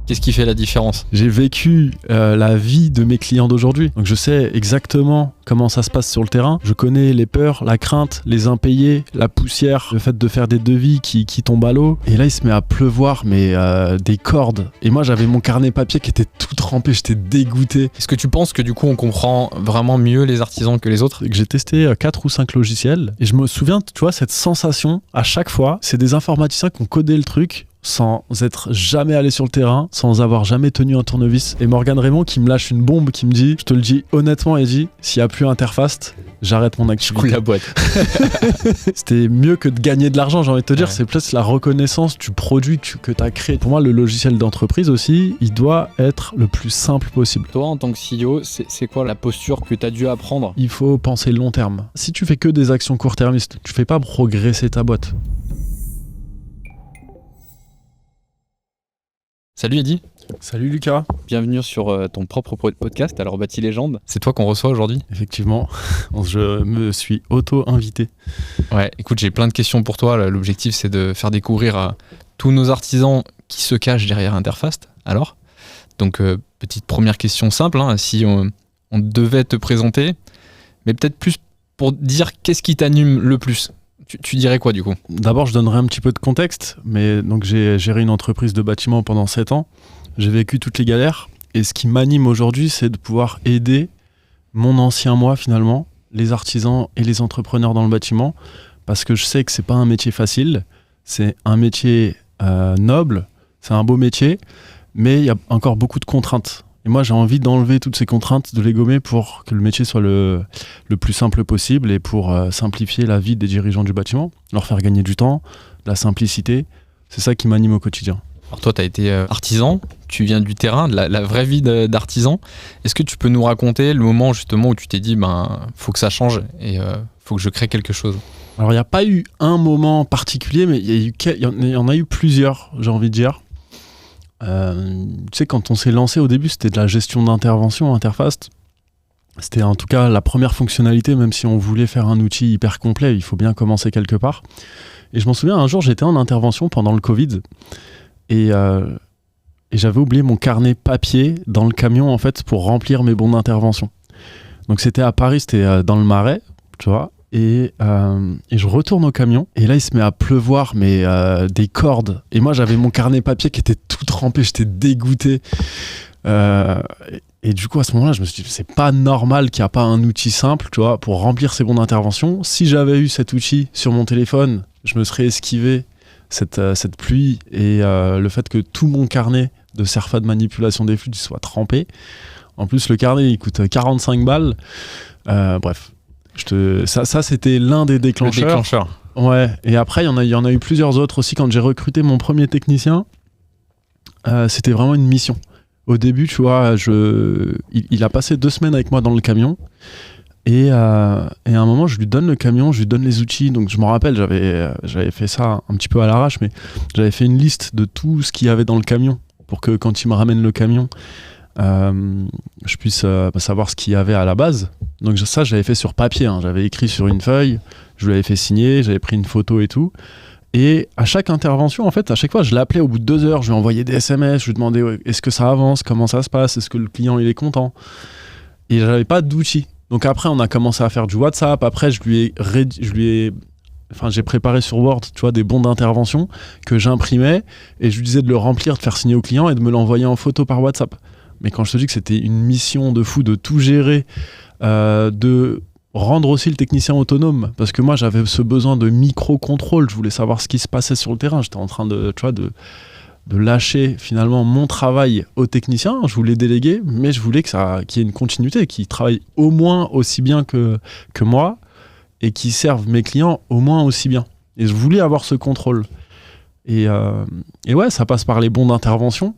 Qu'est-ce qui fait la différence ? J'ai vécu la vie de mes clients d'aujourd'hui. Donc je sais exactement comment ça se passe sur le terrain. Je connais les peurs, la crainte, les impayés, la poussière, le fait de faire des devis qui tombent à l'eau. Et là, il se met à pleuvoir, mais des cordes. Et moi, j'avais mon carnet papier qui était tout trempé. J'étais dégoûté. Est-ce que tu penses que du coup, on comprend vraiment mieux les artisans que les autres ? J'ai testé 4 ou 5 logiciels. Et je me souviens, tu vois, cette sensation, à chaque fois, c'est des informaticiens qui ont codé le truc sans être jamais allé sur le terrain, sans avoir jamais tenu un tournevis. Et Morgan Raymond qui me lâche une bombe, qui me dit, je te le dis honnêtement Eddy, s'il n'y a plus Interfast, j'arrête mon activité. Je coule la boîte. C'était mieux que de gagner de l'argent, j'ai envie de te dire. Ouais. C'est plus la reconnaissance du produit que tu as créé. Pour moi, le logiciel d'entreprise aussi, il doit être le plus simple possible. Toi, en tant que CEO, c'est quoi la posture que tu as dû apprendre ? Il faut penser long terme. Si tu fais que des actions court-termistes, tu fais pas progresser ta boîte. Salut Eddy, Salut Lucas. bienvenue sur ton propre podcast, alors Bâti Légende. C'est toi qu'on reçoit aujourd'hui ? Effectivement, je me suis auto-invité. Ouais, écoute, j'ai plein de questions pour toi. L'objectif, c'est de faire découvrir à tous nos artisans qui se cachent derrière Interfast. Alors, donc, petite première question simple, hein, si on devait te présenter, mais peut-être plus pour dire qu'est-ce qui t'anime le plus. Tu dirais quoi du coup ? D'abord, je donnerai un petit peu de contexte, mais donc j'ai géré une entreprise de bâtiment pendant 7 ans. J'ai vécu toutes les galères, et ce qui m'anime aujourd'hui, c'est de pouvoir aider mon ancien moi finalement, les artisans et les entrepreneurs dans le bâtiment, parce que je sais que c'est pas un métier facile, c'est un métier noble, c'est un beau métier, mais il y a encore beaucoup de contraintes. Et moi, j'ai envie d'enlever toutes ces contraintes, de les gommer pour que le métier soit le plus simple possible et pour simplifier la vie des dirigeants du bâtiment, leur faire gagner du temps, de la simplicité. C'est ça qui m'anime au quotidien. Alors toi, tu as été artisan, tu viens du terrain, de la vraie vie d'artisan. Est-ce que tu peux nous raconter le moment justement où tu t'es dit faut que ça change et faut que je crée quelque chose ? Alors, il n'y a pas eu un moment particulier, mais il y en a eu plusieurs, j'ai envie de dire. Tu sais, quand on s'est lancé au début, c'était de la gestion d'intervention, Interfast. C'était en tout cas la première fonctionnalité, même si on voulait faire un outil hyper complet, il faut bien commencer quelque part. Et je m'en souviens, un jour, j'étais en intervention pendant le Covid et j'avais oublié mon carnet papier dans le camion, en fait, pour remplir mes bons d'intervention. Donc c'était à Paris, c'était dans le Marais, tu vois. Et je retourne au camion et là il se met à pleuvoir, mais des cordes. Et moi j'avais mon carnet papier qui était tout trempé, j'étais dégoûté. Et du coup à ce moment-là je me suis dit c'est pas normal qu'il n'y a pas un outil simple, tu vois, pour remplir ces bons d'intervention. Si j'avais eu cet outil sur mon téléphone, je me serais esquivé cette pluie et le fait que tout mon carnet de Cerfa de manipulation des flux soit trempé. En plus le carnet il coûte 45 balles. Bref. Ça c'était l'un des déclencheurs. Le déclencheur. Ouais. Et après, il y en a eu plusieurs autres aussi. Quand j'ai recruté mon premier technicien, c'était vraiment une mission. Au début, tu vois, il a passé 2 semaines avec moi dans le camion. Et à un moment, je lui donne le camion, je lui donne les outils. Donc, je me rappelle, j'avais fait ça un petit peu à l'arrache, mais j'avais fait une liste de tout ce qu'il y avait dans le camion pour que quand il me ramène le camion, je puisse savoir ce qu'il y avait à la base. Donc ça j'avais fait sur papier, hein. J'avais écrit sur une feuille, je lui avais fait signer, j'avais pris une photo et tout. Et à chaque intervention, en fait, à chaque fois je l'appelais au bout de 2 heures, je lui envoyais des SMS, je lui demandais est-ce que ça avance, comment ça se passe, est-ce que le client il est content. Et j'avais pas d'outils. Donc après on a commencé à faire du WhatsApp, après j'ai préparé sur Word, tu vois, des bons d'intervention que j'imprimais et je lui disais de le remplir, de faire signer au client et de me l'envoyer en photo par WhatsApp. Mais quand je te dis que c'était une mission de fou de tout gérer, de rendre aussi le technicien autonome, parce que moi j'avais ce besoin de micro-contrôle, je voulais savoir ce qui se passait sur le terrain, j'étais en train de lâcher finalement mon travail au technicien, je voulais déléguer, mais je voulais qu'il y ait une continuité, qu'il travaille au moins aussi bien que moi, et qu'il serve mes clients au moins aussi bien. Et je voulais avoir ce contrôle. Et ouais, ça passe par les bons d'intervention.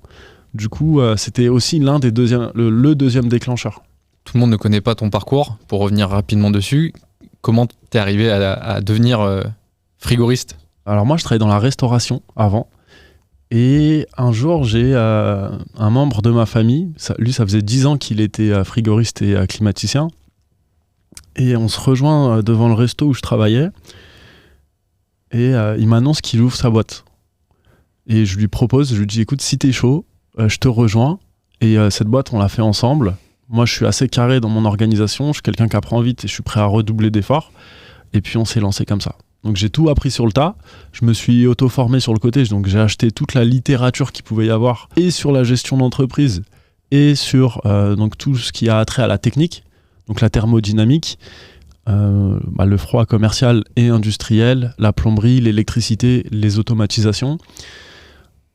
Du coup, c'était aussi le deuxième déclencheur. Tout le monde ne connaît pas ton parcours. Pour revenir rapidement dessus, comment t'es arrivé à devenir frigoriste ? Alors moi, je travaillais dans la restauration avant. Et un jour, j'ai un membre de ma famille. Ça faisait 10 ans qu'il était frigoriste et climaticien. Et on se rejoint devant le resto où je travaillais. Et il m'annonce qu'il ouvre sa boîte. Et je lui propose, je lui dis, écoute, si t'es chaud, je te rejoins. Et cette boîte, on l'a fait ensemble. Moi, je suis assez carré dans mon organisation. Je suis quelqu'un qui apprend vite et je suis prêt à redoubler d'efforts. Et puis, on s'est lancé comme ça. Donc, j'ai tout appris sur le tas. Je me suis auto-formé sur le côté. Donc, j'ai acheté toute la littérature qu'il pouvait y avoir et sur la gestion d'entreprise et sur donc tout ce qui a trait à la technique, donc la thermodynamique, le froid commercial et industriel, la plomberie, l'électricité, les automatisations.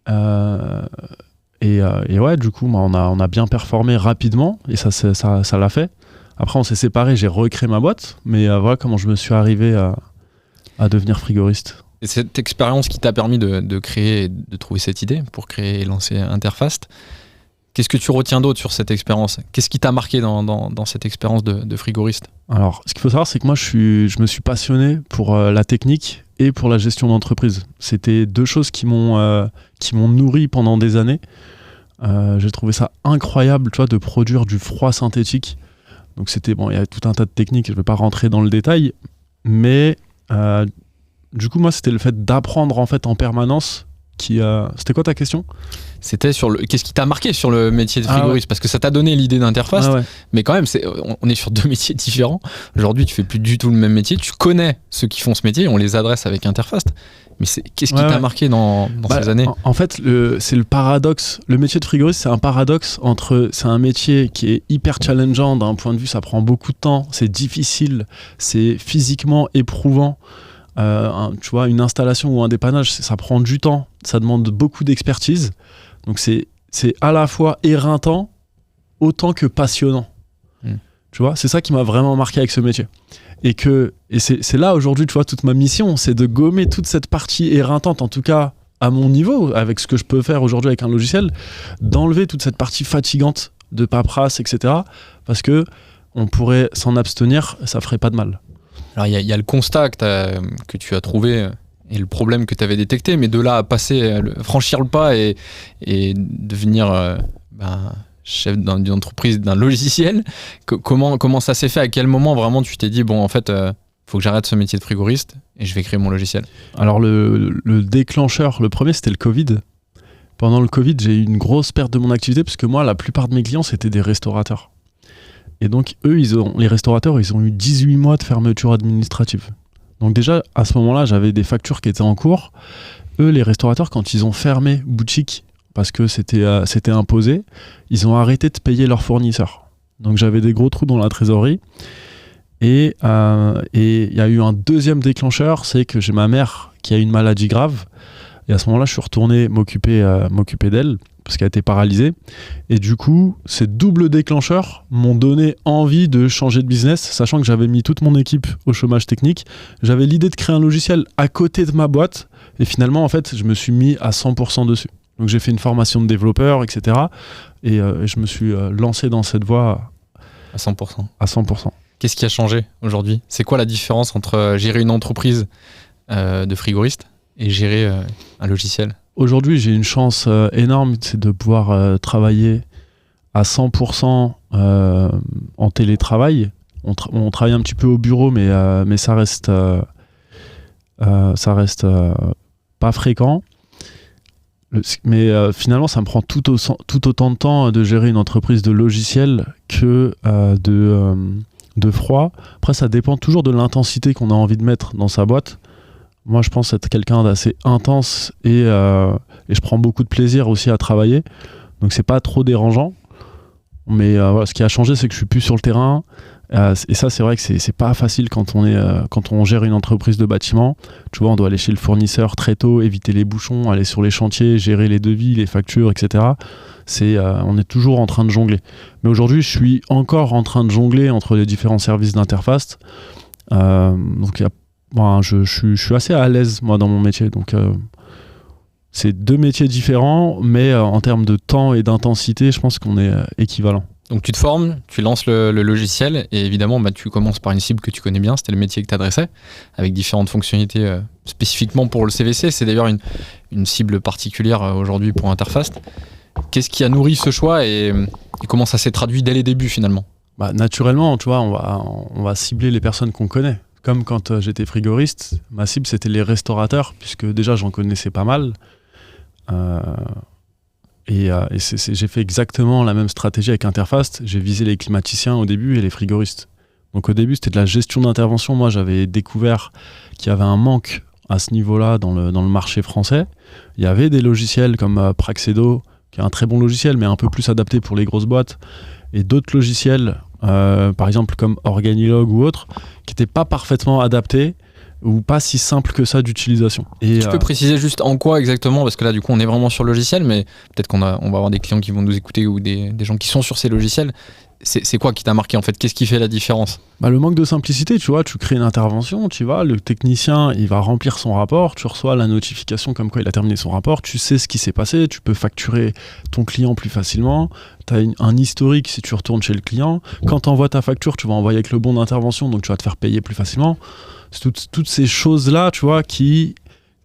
Et ouais, du coup, on a bien performé rapidement et ça l'a fait. Après, on s'est séparés, j'ai recréé ma boîte, mais voilà comment je me suis arrivé à devenir frigoriste. Et cette expérience qui t'a permis de créer, de trouver cette idée pour créer et lancer Interfast, qu'est-ce que tu retiens d'autre sur cette expérience ? Qu'est-ce qui t'a marqué dans cette expérience de frigoriste ? Alors, ce qu'il faut savoir, c'est que moi, je me suis passionné pour la technique et pour la gestion d'entreprise. C'était deux choses qui m'ont nourri pendant des années. J'ai trouvé ça incroyable, tu vois, de produire du froid synthétique. Donc c'était bon, il y a tout un tas de techniques, je ne vais pas rentrer dans le détail, mais du coup, moi, c'était le fait d'apprendre en fait en permanence. C'était quoi ta question ? C'était qu'est-ce qui t'a marqué sur le métier de frigoriste ? Parce que ça t'a donné l'idée d'Interfast, mais quand même, on est sur deux métiers différents. Aujourd'hui, tu fais plus du tout le même métier. Tu connais ceux qui font ce métier, on les adresse avec Interfast. Mais qu'est-ce qui t'a marqué dans ces années ? En fait, c'est le paradoxe. Le métier de frigoriste, c'est un paradoxe c'est un métier qui est hyper challengeant d'un point de vue, ça prend beaucoup de temps, c'est difficile, c'est physiquement éprouvant. Tu vois, une installation ou un dépannage, ça prend du temps, ça demande beaucoup d'expertise. Donc c'est à la fois éreintant autant que passionnant. Tu vois, c'est ça qui m'a vraiment marqué avec ce métier. Et c'est là aujourd'hui, tu vois, toute ma mission, c'est de gommer toute cette partie éreintante, en tout cas à mon niveau, avec ce que je peux faire aujourd'hui avec un logiciel, d'enlever toute cette partie fatigante de paperasse, etc. Parce que on pourrait s'en abstenir, ça ferait pas de mal. Alors il y a le constat que tu as trouvé et le problème que tu avais détecté, mais de là à franchir le pas et devenir chef d'une entreprise, d'un logiciel, comment ça s'est fait ? À quel moment vraiment tu t'es dit, bon en fait, faut que j'arrête ce métier de frigoriste et je vais créer mon logiciel ? Alors le déclencheur, le premier, c'était le Covid. Pendant le Covid, j'ai eu une grosse perte de mon activité parce que moi, la plupart de mes clients, c'était des restaurateurs. Et donc, eux, les restaurateurs, ils ont eu 18 mois de fermeture administrative. Donc déjà, à ce moment-là, j'avais des factures qui étaient en cours. Eux, les restaurateurs, quand ils ont fermé boutique, parce que c'était imposé, ils ont arrêté de payer leurs fournisseurs. Donc j'avais des gros trous dans la trésorerie. Et il y a eu un deuxième déclencheur, c'est que j'ai ma mère qui a une maladie grave. Et à ce moment-là, je suis retourné m'occuper d'elle, parce qu'elle était paralysée. Et du coup, ces doubles déclencheurs m'ont donné envie de changer de business, sachant que j'avais mis toute mon équipe au chômage technique. J'avais l'idée de créer un logiciel à côté de ma boîte. Et finalement, en fait, je me suis mis à 100% dessus. Donc j'ai fait une formation de développeur, etc. Et je me suis lancé dans cette voie à 100%. À 100%. Qu'est-ce qui a changé aujourd'hui ? C'est quoi la différence entre gérer une entreprise de frigoriste et gérer un logiciel ? Aujourd'hui, j'ai une chance énorme, c'est de pouvoir travailler à 100% en télétravail. On travaille un petit peu au bureau, mais ça reste pas fréquent. Mais finalement, ça me prend tout autant de temps de gérer une entreprise de logiciel que de froid. Après, ça dépend toujours de l'intensité qu'on a envie de mettre dans sa boîte. Moi, je pense être quelqu'un d'assez intense et je prends beaucoup de plaisir aussi à travailler. Donc, c'est pas trop dérangeant. Mais voilà, ce qui a changé, c'est que je suis plus sur le terrain. Et ça, c'est vrai que c'est pas facile quand on gère une entreprise de bâtiment. Tu vois, on doit aller chez le fournisseur très tôt, éviter les bouchons, aller sur les chantiers, gérer les devis, les factures, etc. On est toujours en train de jongler. Mais aujourd'hui, je suis encore en train de jongler entre les différents services d'Interfast. Donc, je suis assez à l'aise, moi, dans mon métier. Donc, c'est deux métiers différents, mais en termes de temps et d'intensité, je pense qu'on est équivalents. Donc tu te formes, tu lances le logiciel et évidemment tu commences par une cible que tu connais bien, c'était le métier que tu adressais, avec différentes fonctionnalités spécifiquement pour le CVC. C'est d'ailleurs une cible particulière aujourd'hui pour Interfast. Qu'est-ce qui a nourri ce choix et comment ça s'est traduit dès les débuts finalement ? Naturellement, tu vois, on va cibler les personnes qu'on connaît. Comme quand j'étais frigoriste, ma cible c'était les restaurateurs, puisque déjà j'en connaissais pas mal. J'ai fait exactement la même stratégie avec Interfast. J'ai visé les climaticiens au début et les frigoristes. Donc au début, c'était de la gestion d'intervention. Moi, j'avais découvert qu'il y avait un manque à ce niveau-là dans le marché français. Il y avait des logiciels comme Praxedo, qui est un très bon logiciel, mais un peu plus adapté pour les grosses boîtes, et d'autres logiciels, par exemple comme Organilog ou autres, qui n'étaient pas parfaitement adaptés ou pas si simples que ça d'utilisation. Tu peux préciser juste en quoi exactement, parce que là du coup on est vraiment sur le logiciel, mais peut-être on va avoir des clients qui vont nous écouter ou des gens qui sont sur ces logiciels. C'est quoi qui t'a marqué en fait? Qu'est-ce qui fait la différence? Le manque de simplicité, tu vois, tu crées une intervention, tu vois, le technicien il va remplir son rapport, tu reçois la notification comme quoi il a terminé son rapport, tu sais ce qui s'est passé, tu peux facturer ton client plus facilement, tu as un historique si tu retournes chez le client, quand tu envoies ta facture, tu vas envoyer avec le bon d'intervention, donc tu vas te faire payer plus facilement. Toutes ces choses-là, tu vois, il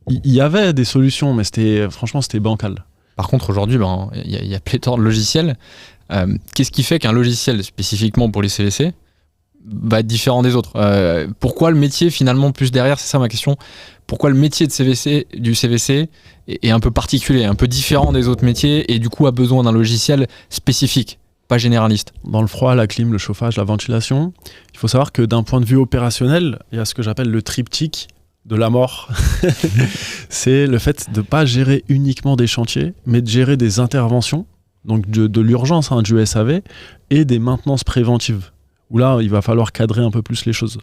y avait des solutions, mais franchement c'était bancal. Par contre aujourd'hui, il y a pléthore de logiciels. Qu'est-ce qui fait qu'un logiciel spécifiquement pour les CVC va être différent des autres? Pourquoi le métier finalement plus derrière? C'est ça ma question. Pourquoi le métier du CVC est un peu particulier, un peu différent des autres métiers et du coup a besoin d'un logiciel spécifique, pas généraliste? Dans le froid, la clim, le chauffage, la ventilation, il faut savoir que d'un point de vue opérationnel, il y a ce que j'appelle le triptyque de la mort. C'est le fait de ne pas gérer uniquement des chantiers, mais de gérer des interventions, donc de l'urgence, du SAV, et des maintenances préventives, où là, il va falloir cadrer un peu plus les choses.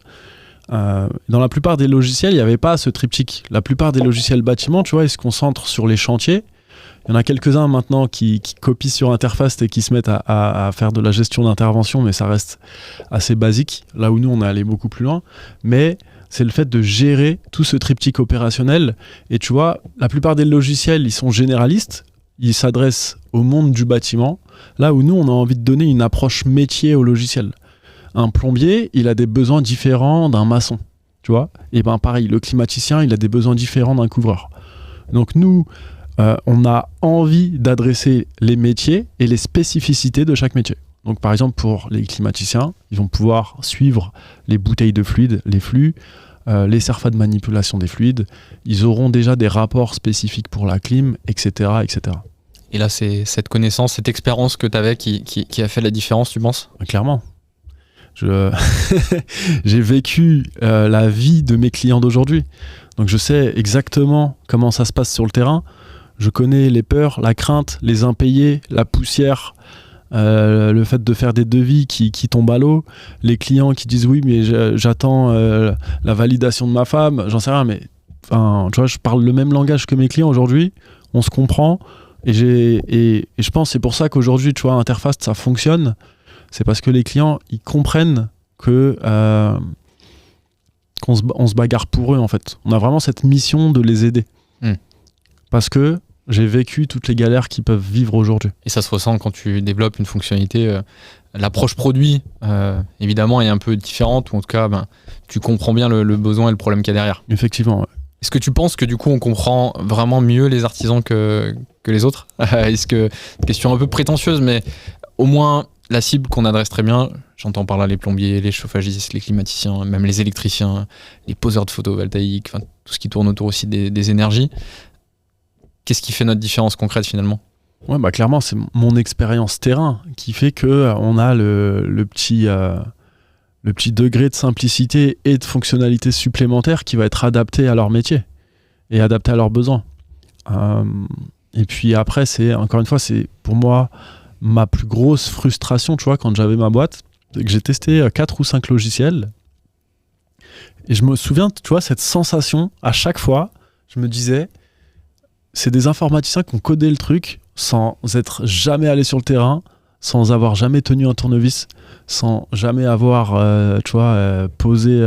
Dans la plupart des logiciels, il n'y avait pas ce triptyque. La plupart des logiciels bâtiments, tu vois, ils se concentrent sur les chantiers. Il y en a quelques-uns maintenant qui copient sur Interfast et qui se mettent à faire de la gestion d'intervention, mais ça reste assez basique, là où nous, on est allé beaucoup plus loin. Mais c'est le fait de gérer tout ce triptyque opérationnel. Et tu vois, la plupart des logiciels, ils sont généralistes. Ils s'adressent au monde du bâtiment, là où nous, on a envie de donner une approche métier au logiciel. Un plombier, il a des besoins différents d'un maçon, tu vois. Et pareil, le climaticien, il a des besoins différents d'un couvreur. Donc nous, on a envie d'adresser les métiers et les spécificités de chaque métier. Donc par exemple, pour les climaticiens, ils vont pouvoir suivre les bouteilles de fluides, les flux, les serfas de manipulation des fluides. Ils auront déjà des rapports spécifiques pour la clim, etc. etc. Et là, c'est cette connaissance, cette expérience que tu avais qui a fait la différence, tu penses? Clairement. J'ai vécu la vie de mes clients d'aujourd'hui. Donc je sais exactement comment ça se passe sur le terrain. Je connais les peurs, la crainte, les impayés, la poussière, le fait de faire des devis qui tombent à l'eau, les clients qui disent oui mais j'attends la validation de ma femme, j'en sais rien, mais tu vois, je parle le même langage que mes clients aujourd'hui, on se comprend et je pense que c'est pour ça qu'aujourd'hui, tu vois, Interfast ça fonctionne, c'est parce que les clients ils comprennent que qu'on se bagarre pour eux en fait. On a vraiment cette mission de les aider. Parce que j'ai vécu toutes les galères qu'ils peuvent vivre aujourd'hui. Et ça se ressent quand tu développes une fonctionnalité. L'approche produit, évidemment, est un peu différente, ou en tout cas, tu comprends bien le besoin et le problème qu'il y a derrière. Effectivement, ouais. Est-ce que tu penses que du coup, on comprend vraiment mieux les artisans que les autres? Est-ce que, question un peu prétentieuse, mais au moins la cible qu'on adresse très bien, j'entends par là les plombiers, les chauffagistes, les climaticiens, même les électriciens, les poseurs de photovoltaïque, tout ce qui tourne autour aussi des énergies. Qu'est-ce qui fait notre différence concrète finalement? Ouais, clairement, c'est mon expérience terrain qui fait qu'on a le petit degré de simplicité et de fonctionnalité supplémentaire qui va être adapté à leur métier et adapté à leurs besoins. Et puis après, encore une fois, c'est pour moi ma plus grosse frustration, tu vois, quand j'avais ma boîte, c'est que j'ai testé 4 ou 5 logiciels et je me souviens, tu vois, cette sensation, à chaque fois, je me disais, c'est des informaticiens qui ont codé le truc sans être jamais allés sur le terrain, sans avoir jamais tenu un tournevis, sans jamais avoir posé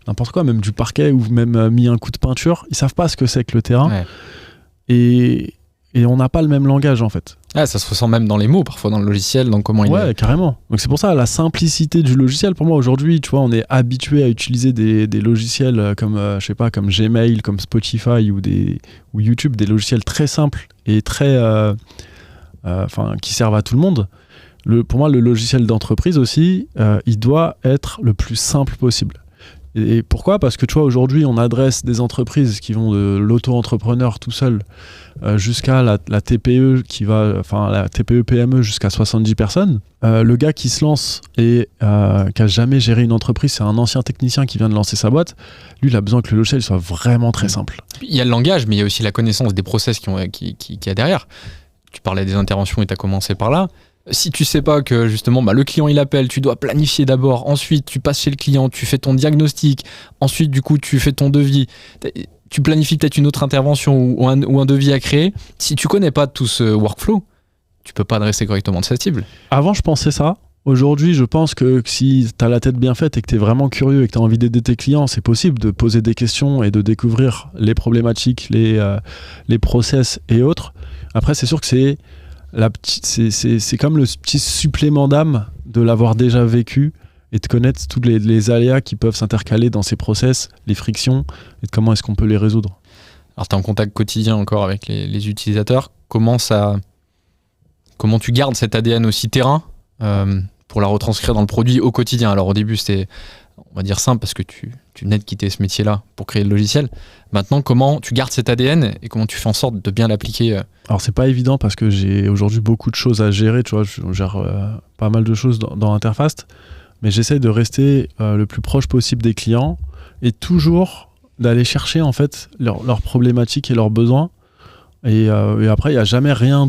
n'importe quoi, même du parquet ou même mis un coup de peinture. Ils savent pas ce que c'est que le terrain. Ouais. Et on n'a pas le même langage en fait. Ah, ça se ressent même dans les mots parfois dans le logiciel, dans comment il est. Ouais, carrément. Donc c'est pour ça la simplicité du logiciel. Pour moi aujourd'hui, tu vois, on est habitué à utiliser des logiciels comme comme Gmail, comme Spotify ou YouTube, des logiciels très simples et très qui servent à tout le monde. Pour moi, le logiciel d'entreprise aussi, il doit être le plus simple possible. Et pourquoi ? Parce que tu vois, aujourd'hui, on adresse des entreprises qui vont de l'auto-entrepreneur tout seul jusqu'à la TPE la TPE PME jusqu'à 70 personnes. Le gars qui se lance et qui a jamais géré une entreprise, c'est un ancien technicien qui vient de lancer sa boîte. Lui, il a besoin que le logiciel soit vraiment très simple. Il y a le langage, mais il y a aussi la connaissance des process qu'il y a derrière. Tu parlais des interventions et tu as commencé par là. Si tu sais pas que justement le client il appelle, tu dois planifier d'abord, ensuite tu passes chez le client, tu fais ton diagnostic, ensuite du coup tu fais ton devis, tu planifies peut-être une autre intervention ou un devis à créer. Si tu connais pas tout ce workflow, tu peux pas adresser correctement sa cible. Avant je pensais ça. Aujourd'hui, je pense que si tu as la tête bien faite et que tu es vraiment curieux et que tu as envie d'aider tes clients, c'est possible de poser des questions et de découvrir les problématiques, les process et autres. Après, c'est sûr que c'est comme le petit supplément d'âme de l'avoir déjà vécu et de connaître tous les aléas qui peuvent s'intercaler dans ces process, les frictions, et de comment est-ce qu'on peut les résoudre. Alors, tu es en contact quotidien encore avec les utilisateurs. Comment tu gardes cet ADN aussi terrain pour la retranscrire dans le produit au quotidien ? Alors, au début, c'était, on va dire, simple parce que tu venais de quitter ce métier-là pour créer le logiciel. Maintenant, comment tu gardes cet ADN et comment tu fais en sorte de bien l'appliquer ? Alors, c'est pas évident parce que j'ai aujourd'hui beaucoup de choses à gérer. Tu vois, je gère pas mal de choses dans Interfast, mais j'essaye de rester le plus proche possible des clients et toujours d'aller chercher en fait leurs problématiques et leurs besoins. Et après, il n'y a jamais rien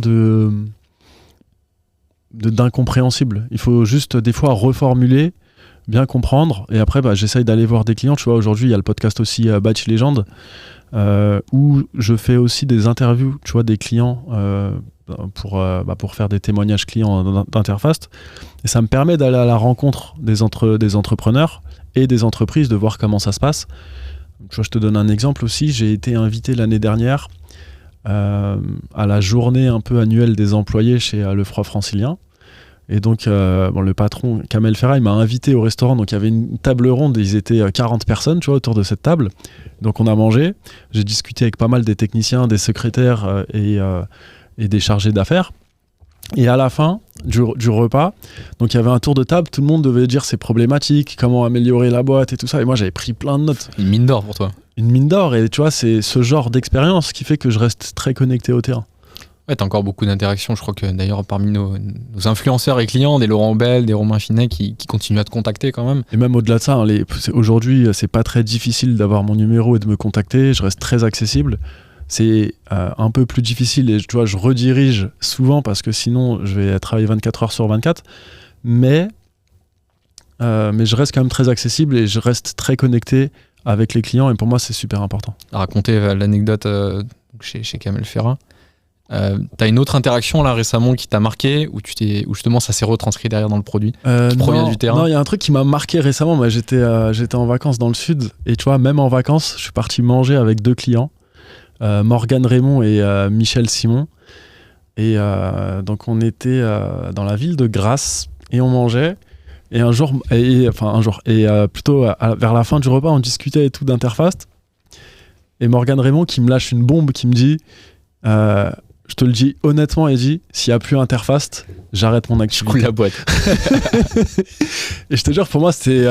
d'incompréhensible. Il faut juste des fois reformuler, bien comprendre, et après j'essaye d'aller voir des clients. Tu vois, aujourd'hui il y a le podcast aussi Batch Legend où je fais aussi des interviews, tu vois, des clients pour faire des témoignages clients d'Interfast, et ça me permet d'aller à la rencontre des entrepreneurs et des entreprises, de voir comment ça se passe. Tu vois, je te donne un exemple aussi. J'ai été invité l'année dernière à la journée un peu annuelle des employés chez Le Froid Francilien. Et donc, le patron, Kamel Ferra, il m'a invité au restaurant. Donc, il y avait une table ronde et ils étaient 40 personnes, tu vois, autour de cette table. Donc, on a mangé. J'ai discuté avec pas mal des techniciens, des secrétaires et des chargés d'affaires. Et à la fin du repas, donc il y avait un tour de table, tout le monde devait dire ses problématiques, comment améliorer la boîte et tout ça. Et moi, j'avais pris plein de notes. Une mine d'or pour toi. Une mine d'or. Et tu vois, c'est ce genre d'expérience qui fait que je reste très connecté au terrain. Ouais, t'as encore beaucoup d'interactions. Je crois que d'ailleurs, parmi nos influenceurs et clients, des Laurent Bell, des Romain Finet qui continuent à te contacter quand même. Et même au-delà de ça, aujourd'hui, c'est pas très difficile d'avoir mon numéro et de me contacter. Je reste très accessible. C'est un peu plus difficile et tu vois, je redirige souvent parce que sinon, je vais travailler 24 heures sur 24. Mais je reste quand même très accessible et je reste très connecté avec les clients. Et pour moi, c'est super important. Raconter l'anecdote chez Kamel Ferra. T'as une autre interaction là récemment qui t'a marqué où justement ça s'est retranscrit derrière dans le produit qui provient du terrain? Non, il y a un truc qui m'a marqué récemment. Moi, j'étais en vacances dans le sud et tu vois, même en vacances, je suis parti manger avec 2 clients, Morgane Raymond et Michel Simon. Et donc on était dans la ville de Grasse et on mangeait. Et plutôt vers la fin du repas, on discutait et tout d'Interfast. Et Morgane Raymond qui me lâche une bombe, qui me dit je te le dis honnêtement, Eddy, s'il n'y a plus Interfast, j'arrête mon activité. Je coule la boîte. Et je te jure, pour moi, c'était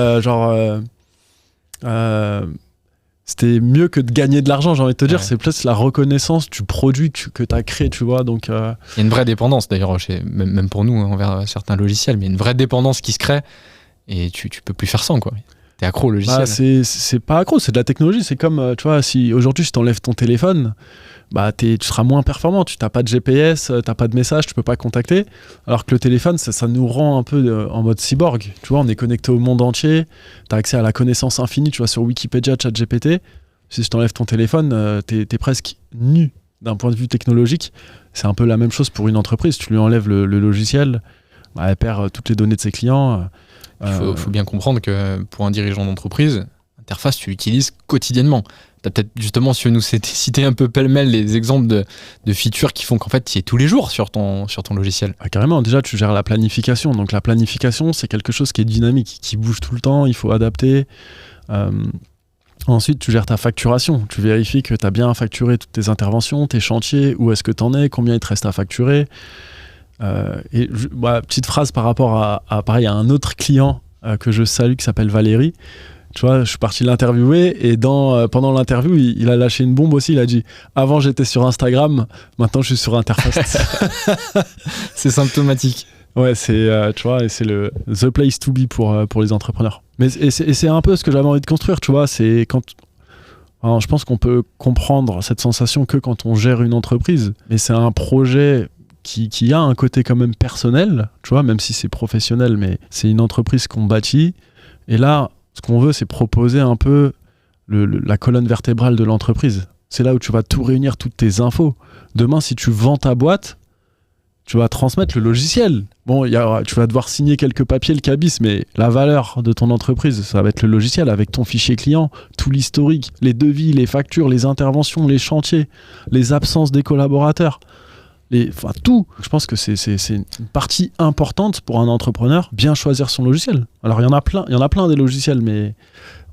c'était mieux que de gagner de l'argent, j'ai envie de te dire. Ouais. C'est plus la reconnaissance du produit que tu as créé, tu vois. Donc, il y a une vraie dépendance, d'ailleurs, même pour nous, envers certains logiciels, mais il y a une vraie dépendance qui se crée et tu peux plus faire sans, quoi. T'es accro au logiciel. C'est pas accro, c'est de la technologie. C'est comme, tu vois, si aujourd'hui je t'enlève ton téléphone, tu seras moins performant. Tu n'as pas de GPS, t'as pas de message, tu peux pas contacter. Alors que le téléphone, ça nous rend un peu en mode cyborg. Tu vois, on est connecté au monde entier. Tu as accès à la connaissance infinie. Tu vois, sur Wikipédia, ChatGPT. Si je t'enlève ton téléphone, t'es presque nu d'un point de vue technologique. C'est un peu la même chose pour une entreprise. Tu lui enlèves le logiciel, elle perd toutes les données de ses clients. Il faut bien comprendre que pour un dirigeant d'entreprise, Interfast, tu l'utilises quotidiennement. Tu as peut-être justement, si tu veux nous citer un peu pêle-mêle les exemples de features qui font qu'en fait, tu y es tous les jours sur ton logiciel. Carrément, déjà, tu gères la planification. Donc la planification, c'est quelque chose qui est dynamique, qui bouge tout le temps, il faut adapter. Ensuite, tu gères ta facturation. Tu vérifies que tu as bien facturé toutes tes interventions, tes chantiers, où est-ce que tu en es, combien il te reste à facturer. Petite phrase par rapport à un autre client que je salue qui s'appelle Valérie, Tu vois, je suis parti l'interviewer et pendant l'interview, il a lâché une bombe aussi. Il a dit « Avant, j'étais sur Instagram, maintenant, je suis sur Interfast. » C'est symptomatique. Ouais, tu vois, et c'est the place to be pour les entrepreneurs. C'est un peu ce que j'avais envie de construire, tu vois. Alors, je pense qu'on peut comprendre cette sensation que quand on gère une entreprise. Mais c'est un projet qui a un côté quand même personnel, tu vois, même si c'est professionnel, mais c'est une entreprise qu'on bâtit. Et là, ce qu'on veut, c'est proposer un peu la colonne vertébrale de l'entreprise. C'est là où tu vas tout réunir, toutes tes infos. Demain, si tu vends ta boîte, tu vas transmettre le logiciel. Bon, tu vas devoir signer quelques papiers, le cabis, mais la valeur de ton entreprise, ça va être le logiciel avec ton fichier client, tout l'historique, les devis, les factures, les interventions, les chantiers, les absences des collaborateurs. Tout. Je pense que c'est une partie importante pour un entrepreneur, bien choisir son logiciel. Alors, il y en a plein des logiciels, mais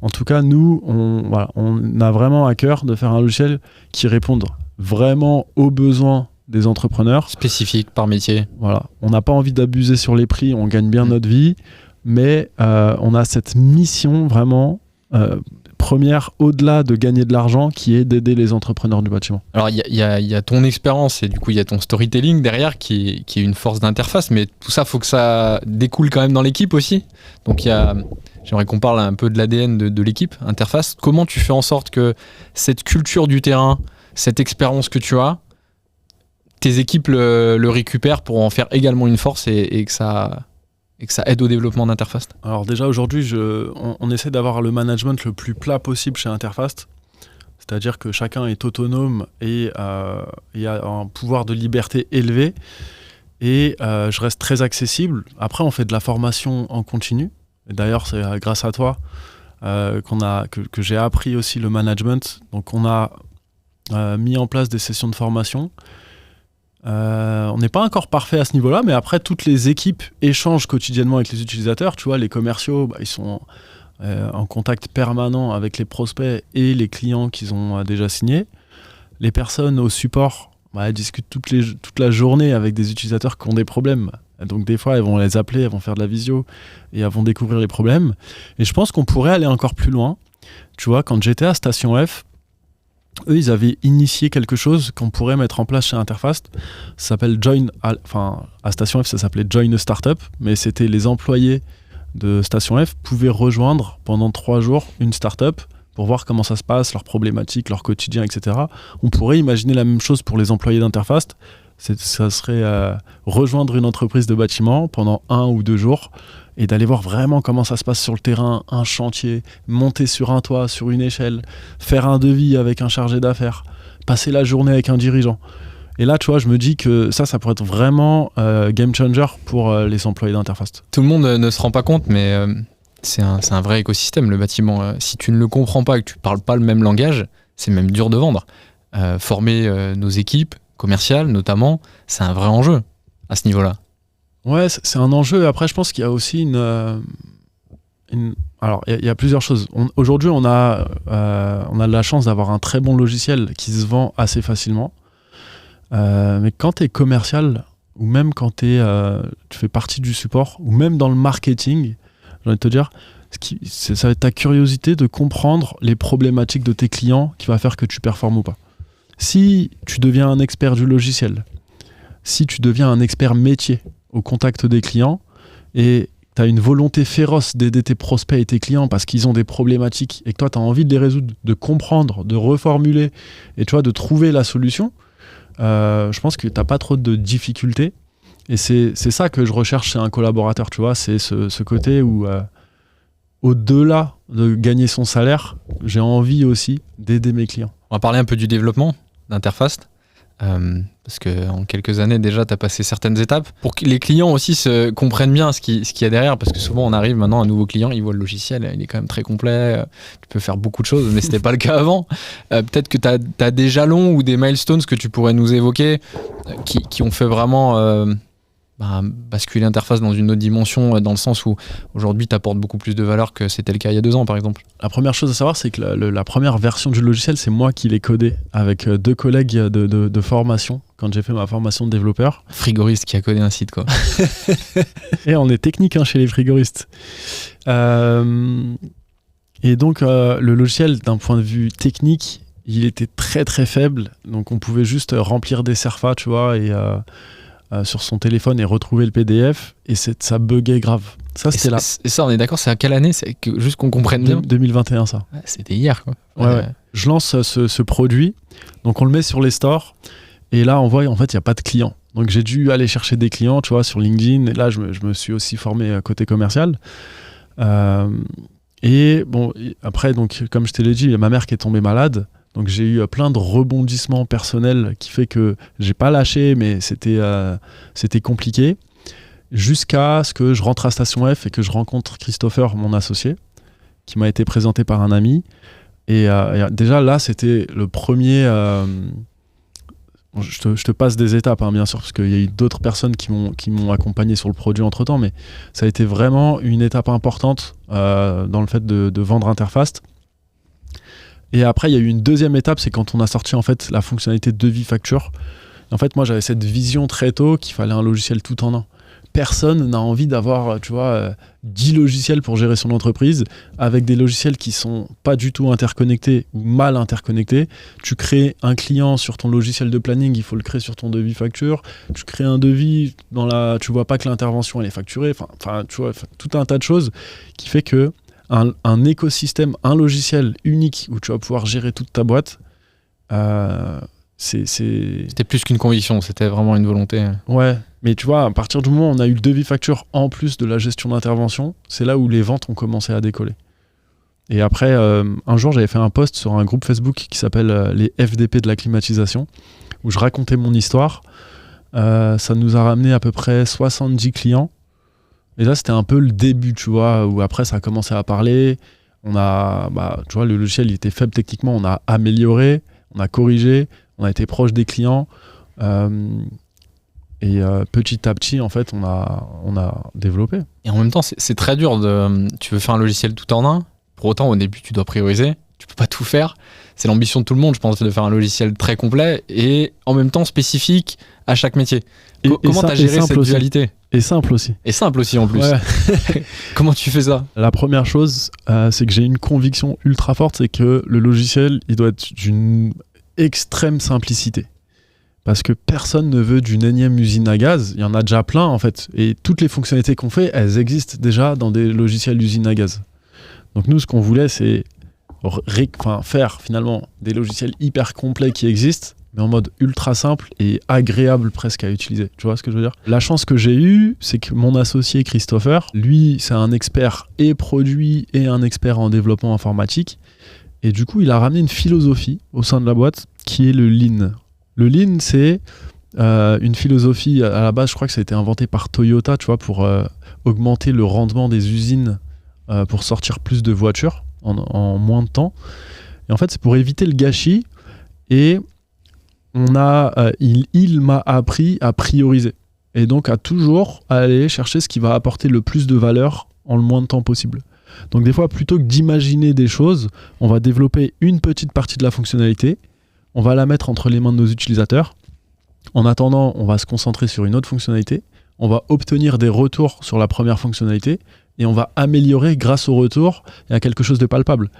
en tout cas, nous, on a vraiment à cœur de faire un logiciel qui réponde vraiment aux besoins des entrepreneurs. Spécifique par métier. Voilà. On n'a pas envie d'abuser sur les prix, on gagne bien notre vie, mais on a cette mission vraiment première, au-delà de gagner de l'argent, qui est d'aider les entrepreneurs du bâtiment. Alors, il y a ton expérience et du coup, il y a ton storytelling derrière qui est une force d'interface, mais tout ça, il faut que ça découle quand même dans l'équipe aussi. Donc, j'aimerais qu'on parle un peu de l'ADN de l'équipe Interface. Comment tu fais en sorte que cette culture du terrain, cette expérience que tu as, tes équipes le récupèrent pour en faire également une force et que ça aide au développement d'Interfast? Alors déjà aujourd'hui, on essaie d'avoir le management le plus plat possible chez Interfast. C'est-à-dire que chacun est autonome et a un pouvoir de liberté élevé. Et je reste très accessible. Après, on fait de la formation en continu. Et d'ailleurs, c'est grâce à toi que j'ai appris aussi le management. Donc on a mis en place des sessions de formation. On n'est pas encore parfait à ce niveau-là, mais après, toutes les équipes échangent quotidiennement avec les utilisateurs. Tu vois, les commerciaux, ils sont en contact permanent avec les prospects et les clients qu'ils ont déjà signés. Les personnes au support, elles discutent toute la journée avec des utilisateurs qui ont des problèmes. Donc des fois, elles vont les appeler, elles vont faire de la visio et elles vont découvrir les problèmes. Et je pense qu'on pourrait aller encore plus loin. Tu vois, quand j'étais à Station F, eux, ils avaient initié quelque chose qu'on pourrait mettre en place chez Interfast. Ça s'appelle à Station F, ça s'appelait Join a Startup, mais c'était les employés de Station F pouvaient rejoindre pendant 3 jours une startup pour voir comment ça se passe, leurs problématiques, leur quotidien, etc. On pourrait imaginer la même chose pour les employés d'Interfast. Ça serait rejoindre une entreprise de bâtiment pendant 1 ou 2 jours et d'aller voir vraiment comment ça se passe sur le terrain, un chantier, monter sur un toit, sur une échelle, faire un devis avec un chargé d'affaires, passer la journée avec un dirigeant. Et là, tu vois, je me dis que ça pourrait être vraiment game changer pour les employés d'Interfast. Tout le monde ne se rend pas compte, mais c'est un vrai écosystème, le bâtiment. Si tu ne le comprends pas et que tu ne parles pas le même langage, c'est même dur de vendre. Former nos équipes commerciales, notamment, c'est un vrai enjeu à ce niveau-là. Ouais, c'est un enjeu. Après, je pense qu'il y a aussi alors, il y a plusieurs choses. Aujourd'hui, on a de la chance d'avoir un très bon logiciel qui se vend assez facilement. Mais quand tu es commercial, ou même quand tu fais partie du support, ou même dans le marketing, j'ai envie de te dire, ça va être ta curiosité de comprendre les problématiques de tes clients qui va faire que tu performes ou pas. Si tu deviens un expert du logiciel, si tu deviens un expert métier au contact des clients et tu as une volonté féroce d'aider tes prospects et tes clients parce qu'ils ont des problématiques et que toi tu as envie de les résoudre, de comprendre, de reformuler et tu vois, de trouver la solution, je pense que tu n'as pas trop de difficultés. Et c'est ça que je recherche chez un collaborateur, tu vois, c'est ce côté où au-delà de gagner son salaire, j'ai envie aussi d'aider mes clients. On va parler un peu du développement d'Interfast. Parce qu'en quelques années déjà tu as passé certaines étapes pour que les clients aussi comprennent bien ce qu'il y a derrière, parce que souvent on arrive maintenant, un nouveau client, il voit le logiciel, il est quand même très complet, tu peux faire beaucoup de choses, mais c'était pas le cas avant. Peut-être que tu as des jalons ou des milestones que tu pourrais nous évoquer qui ont fait vraiment basculer Interfast dans une autre dimension, dans le sens où aujourd'hui tu apportes beaucoup plus de valeur que c'était le cas il y a 2 ans par exemple. La première chose à savoir, c'est que la première version du logiciel, c'est moi qui l'ai codé avec 2 collègues de formation quand j'ai fait ma formation de développeur. Frigoriste qui a codé un site, quoi. Et on est technique chez les frigoristes. Et donc, le logiciel, d'un point de vue technique, il était très très faible. Donc, on pouvait juste remplir des serfas, tu vois, et sur son téléphone et retrouver le PDF. Et ça buguait grave. Ça, c'était là. Et ça, on est d'accord, c'est à quelle année? C'est juste qu'on comprenne bien. 2021, ça. Ouais, c'était hier, quoi. Ouais. Je lance ce produit. Donc, on le met sur les stores. Et là, on voit, en fait, il n'y a pas de clients. Donc, j'ai dû aller chercher des clients, tu vois, sur LinkedIn. Et là, je me suis aussi formé côté commercial. Et bon, après, donc, comme je te l'ai dit, il y a ma mère qui est tombée malade. Donc, j'ai eu plein de rebondissements personnels qui fait que j'ai pas lâché, mais c'était compliqué. Jusqu'à ce que je rentre à Station F et que je rencontre Christopher, mon associé, qui m'a été présenté par un ami. Et déjà, là, c'était le premier... je te passe des étapes, hein, bien sûr, parce qu'il y a eu d'autres personnes qui m'ont accompagné sur le produit entre-temps, mais ça a été vraiment une étape importante dans le fait de vendre Interfast. Et après, il y a eu une deuxième étape, c'est quand on a sorti en fait la fonctionnalité de devis facture. En fait, moi, j'avais cette vision très tôt qu'il fallait un logiciel tout en un. Personne n'a envie d'avoir, tu vois, 10 logiciels pour gérer son entreprise, avec des logiciels qui sont pas du tout interconnectés ou mal interconnectés. Tu crées un client sur ton logiciel de planning, il faut le créer sur ton devis facture. Tu crées un devis, tu vois pas que l'intervention elle est facturée. Enfin, tu vois, tout un tas de choses qui fait que un écosystème, un logiciel unique où tu vas pouvoir gérer toute ta boîte, C'était plus qu'une conviction, c'était vraiment une volonté. Ouais, mais tu vois, à partir du moment où on a eu le devis facture en plus de la gestion d'intervention, c'est là où les ventes ont commencé à décoller. Et après, un jour, j'avais fait un post sur un groupe Facebook qui s'appelle les FDP de la climatisation, où je racontais mon histoire. Ça nous a ramené à peu près 70 clients. Et là, c'était un peu le début, tu vois, où après, ça a commencé à parler. Tu vois, le logiciel, il était faible techniquement, on a amélioré, on a corrigé, on a été proche des clients. Et petit à petit, en fait, on a développé. Et en même temps, c'est très dur. Tu veux faire un logiciel tout en un. Pour autant, au début, tu dois prioriser. Tu peux pas tout faire. C'est l'ambition de tout le monde, je pense, de faire un logiciel très complet et en même temps spécifique à chaque métier. Comment tu as géré cette dualité? Et simple aussi. Et simple aussi, en plus. Ouais. Comment tu fais ça? La première chose, c'est que j'ai une conviction ultra forte, c'est que le logiciel, il doit être d'une extrême simplicité. Parce que personne ne veut d'une énième usine à gaz. Il y en a déjà plein, en fait. Et toutes les fonctionnalités qu'on fait, elles existent déjà dans des logiciels d'usine à gaz. Donc nous, ce qu'on voulait, c'est faire finalement des logiciels hyper complets qui existent, mais en mode ultra simple et agréable presque à utiliser. Tu vois ce que je veux dire? La chance que j'ai eue, c'est que mon associé Christopher, lui, c'est un expert et produit et un expert en développement informatique. Et du coup, il a ramené une philosophie au sein de la boîte qui est le Lean. Le Lean, c'est une philosophie, à la base, je crois que ça a été inventé par Toyota, tu vois, pour augmenter le rendement des usines, pour sortir plus de voitures en moins de temps. Et en fait, c'est pour éviter le gâchis. Et il m'a appris à prioriser. Et donc, à toujours aller chercher ce qui va apporter le plus de valeur en le moins de temps possible. Donc, des fois, plutôt que d'imaginer des choses, on va développer une petite partie de la fonctionnalité. On va la mettre entre les mains de nos utilisateurs. En attendant, on va se concentrer sur une autre fonctionnalité. On va obtenir des retours sur la première fonctionnalité et on va améliorer grâce au retour et à quelque chose de palpable.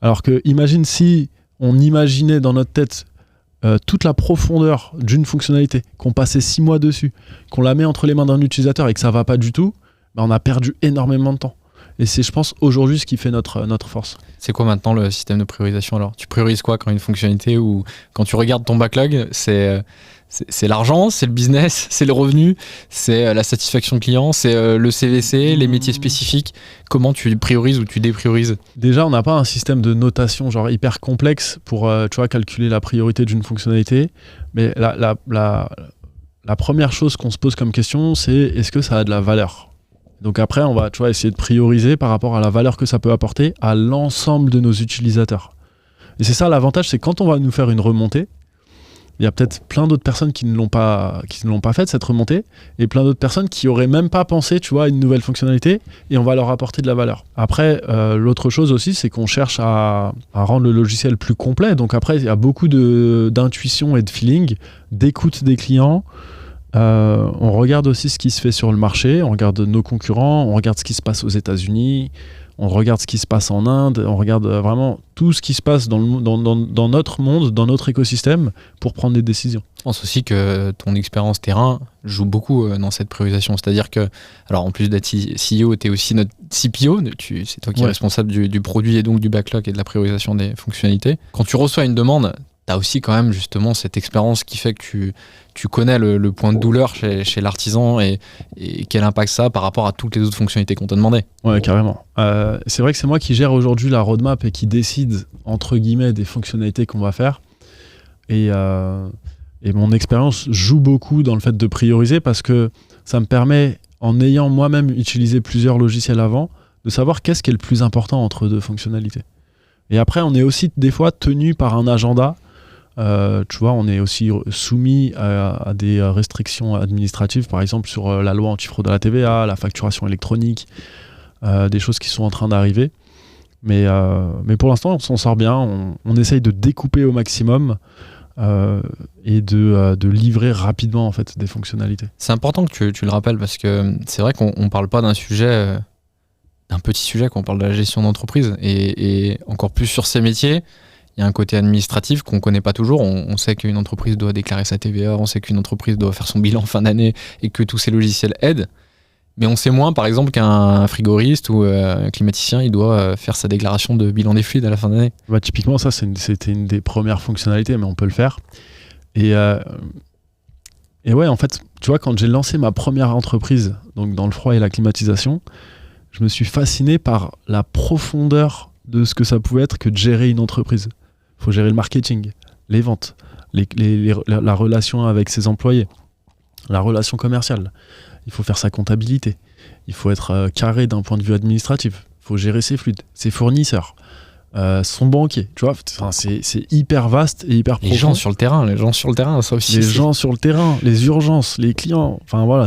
Alors que, imagine si on imaginait dans notre tête toute la profondeur d'une fonctionnalité, qu'on passait 6 mois dessus, qu'on la met entre les mains d'un utilisateur et que ça va pas du tout, on a perdu énormément de temps. Et c'est, je pense, aujourd'hui ce qui fait notre force. C'est quoi maintenant le système de priorisation alors? Tu priorises quoi quand une fonctionnalité ou quand tu regardes ton backlog, c'est l'argent, c'est le business, c'est le revenu, c'est la satisfaction client, c'est le CVC, les métiers spécifiques. Comment tu priorises ou tu dépriorises? Déjà, on n'a pas un système de notation genre hyper complexe pour tu vois, calculer la priorité d'une fonctionnalité. Mais la première chose qu'on se pose comme question, c'est est-ce que ça a de la valeur? Donc après, on va essayer de prioriser par rapport à la valeur que ça peut apporter à l'ensemble de nos utilisateurs. Et c'est ça l'avantage, c'est quand on va nous faire une remontée, il y a peut-être plein d'autres personnes qui ne l'ont pas faite, cette remontée, et plein d'autres personnes qui n'auraient même pas pensé à une nouvelle fonctionnalité, et on va leur apporter de la valeur. Après, l'autre chose aussi, c'est qu'on cherche à rendre le logiciel plus complet. Donc après, il y a beaucoup d'intuition et de feeling, d'écoute des clients, On regarde aussi ce qui se fait sur le marché, on regarde nos concurrents, on regarde ce qui se passe aux États-Unis, on regarde ce qui se passe en Inde, on regarde vraiment tout ce qui se passe dans notre monde, dans notre écosystème, pour prendre des décisions. Je pense aussi que ton expérience terrain joue beaucoup dans cette priorisation. C'est-à-dire que, alors en plus d'être CEO, tu es aussi notre CPO, c'est toi qui es responsable du produit et donc du backlog et de la priorisation des fonctionnalités. Quand tu reçois une demande, tu as aussi quand même justement cette expérience qui fait que tu connais le point de douleur chez l'artisan et quel impact ça a par rapport à toutes les autres fonctionnalités qu'on t'a demandé. Ouais, carrément. C'est vrai que c'est moi qui gère aujourd'hui la roadmap et qui décide, entre guillemets, des fonctionnalités qu'on va faire. Et mon expérience joue beaucoup dans le fait de prioriser parce que ça me permet, en ayant moi-même utilisé plusieurs logiciels avant, de savoir qu'est-ce qui est le plus important entre deux fonctionnalités. Et après, on est aussi des fois tenu par un agenda. Tu vois, on est aussi soumis à des restrictions administratives, par exemple sur la loi antifraude à la TVA, la facturation électronique, des choses qui sont en train d'arriver. Mais pour l'instant, on s'en sort bien. On essaye de découper au maximum et de livrer rapidement en fait, des fonctionnalités. C'est important que tu le rappelles parce que c'est vrai qu'on ne parle pas d'un sujet, d'un petit sujet, quand on parle de la gestion d'entreprise et encore plus sur ces métiers. Il y a un côté administratif qu'on ne connaît pas toujours. On sait qu'une entreprise doit déclarer sa TVA, on sait qu'une entreprise doit faire son bilan fin d'année et que tous ces logiciels aident. Mais on sait moins, par exemple, qu'un frigoriste ou un climaticien, il doit faire sa déclaration de bilan des fluides à la fin d'année. Bah, typiquement, ça, c'était une des premières fonctionnalités, mais on peut le faire. Et ouais, en fait, tu vois, quand j'ai lancé ma première entreprise, donc dans le froid et la climatisation, je me suis fasciné par la profondeur de ce que ça pouvait être que de gérer une entreprise. Il faut gérer le marketing, les ventes, la relation avec ses employés, la relation commerciale. Il faut faire sa comptabilité. Il faut être carré d'un point de vue administratif. Il faut gérer ses fluides, ses fournisseurs, son banquier. Tu vois, c'est hyper vaste et hyper profond. Les gens sur le terrain, ça aussi. Les gens sur le terrain, les urgences, les clients. Enfin voilà,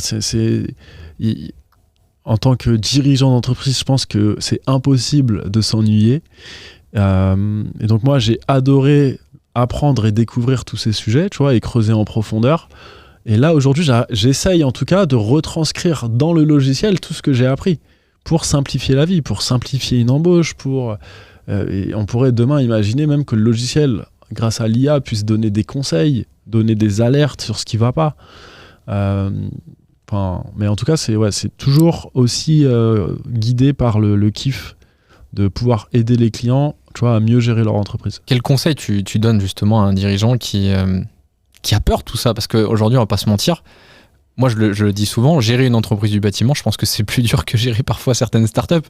en tant que dirigeant d'entreprise, je pense que c'est impossible de s'ennuyer. Et donc moi, j'ai adoré apprendre et découvrir tous ces sujets, tu vois, et creuser en profondeur. Et là, aujourd'hui, j'essaye en tout cas de retranscrire dans le logiciel tout ce que j'ai appris pour simplifier la vie, pour simplifier une embauche, et on pourrait demain imaginer même que le logiciel, grâce à l'IA, puisse donner des conseils, donner des alertes sur ce qui ne va pas. Mais en tout cas, c'est toujours aussi guidé par le kiff de pouvoir aider les clients, tu vois, à mieux gérer leur entreprise. Quel conseil tu donnes justement à un dirigeant qui a peur de tout ça? Parce qu'aujourd'hui, on va pas se mentir, moi je le dis souvent, gérer une entreprise du bâtiment, je pense que c'est plus dur que gérer parfois certaines startups.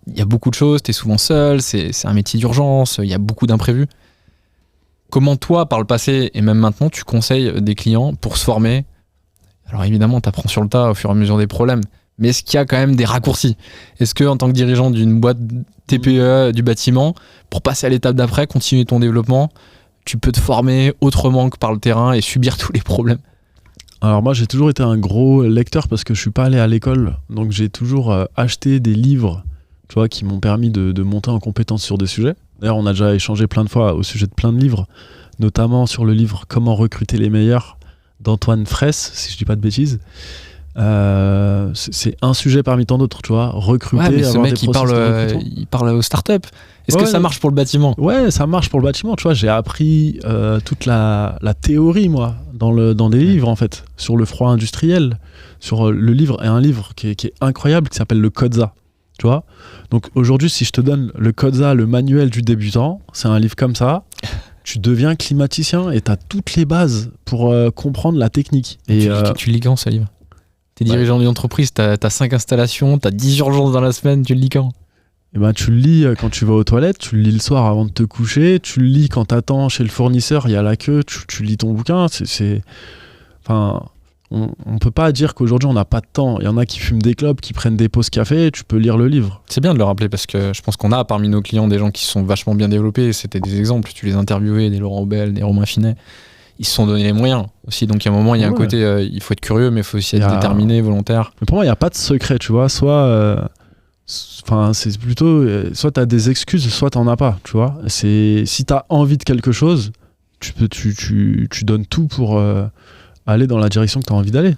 Il y a beaucoup de choses, tu es souvent seul, c'est un métier d'urgence, il y a beaucoup d'imprévus. Comment toi, par le passé et même maintenant, tu conseilles des clients pour se former? Alors évidemment, tu apprends sur le tas au fur et à mesure des problèmes, mais est-ce qu'il y a quand même des raccourcis? Est-ce que en tant que dirigeant d'une boîte TPE du bâtiment, pour passer à l'étape d'après, continuer ton développement, tu peux te former autrement que par le terrain et subir tous les problèmes? Alors moi, j'ai toujours été un gros lecteur parce que je suis pas allé à l'école, donc j'ai toujours acheté des livres, tu vois, qui m'ont permis de monter en compétence sur des sujets. D'ailleurs, on a déjà échangé plein de fois au sujet de plein de livres, notamment sur le livre Comment recruter les meilleurs d'Antoine Fraisse, si je dis pas de bêtises. C'est un sujet parmi tant d'autres, tu vois, recruter, ouais, mais ce avoir mec, des process il parle aux startups. Est-ce que ça marche pour le bâtiment? Ouais, ça marche pour le bâtiment, tu vois. J'ai appris toute la théorie, moi, dans des livres, en fait, sur le froid industriel. Sur le livre, et un livre qui est incroyable, qui s'appelle le Codza, tu vois. Donc aujourd'hui, si je te donne le Codza, le manuel du débutant, c'est un livre comme ça. Tu deviens climaticien et tu as toutes les bases pour comprendre la technique. Et tu lis quand, ce livre? T'es dirigeant d'une entreprise, t'as 5 installations, t'as 10 urgences dans la semaine, tu le lis quand? Et ben, tu le lis quand tu vas aux toilettes, tu le lis le soir avant de te coucher, tu le lis quand t'attends chez le fournisseur, il y a la queue, tu lis ton bouquin. Enfin, on peut pas dire qu'aujourd'hui on n'a pas de temps. Il y en a qui fument des clopes, qui prennent des pauses café, tu peux lire le livre. C'est bien de le rappeler parce que je pense qu'on a parmi nos clients des gens qui sont vachement bien développés. C'était des exemples, tu les interviewais, des Laurent Aubel, des Romain Finet. Ils se sont donné les moyens aussi. Donc, il y a un moment, il y a un côté, il faut être curieux, mais il faut aussi être déterminé, volontaire. Mais pour moi, il n'y a pas de secret, tu vois. Soit, c'est plutôt, soit tu as des excuses, soit tu n'en as pas, tu vois. Si tu as envie de quelque chose, tu donnes tout pour aller dans la direction que tu as envie d'aller.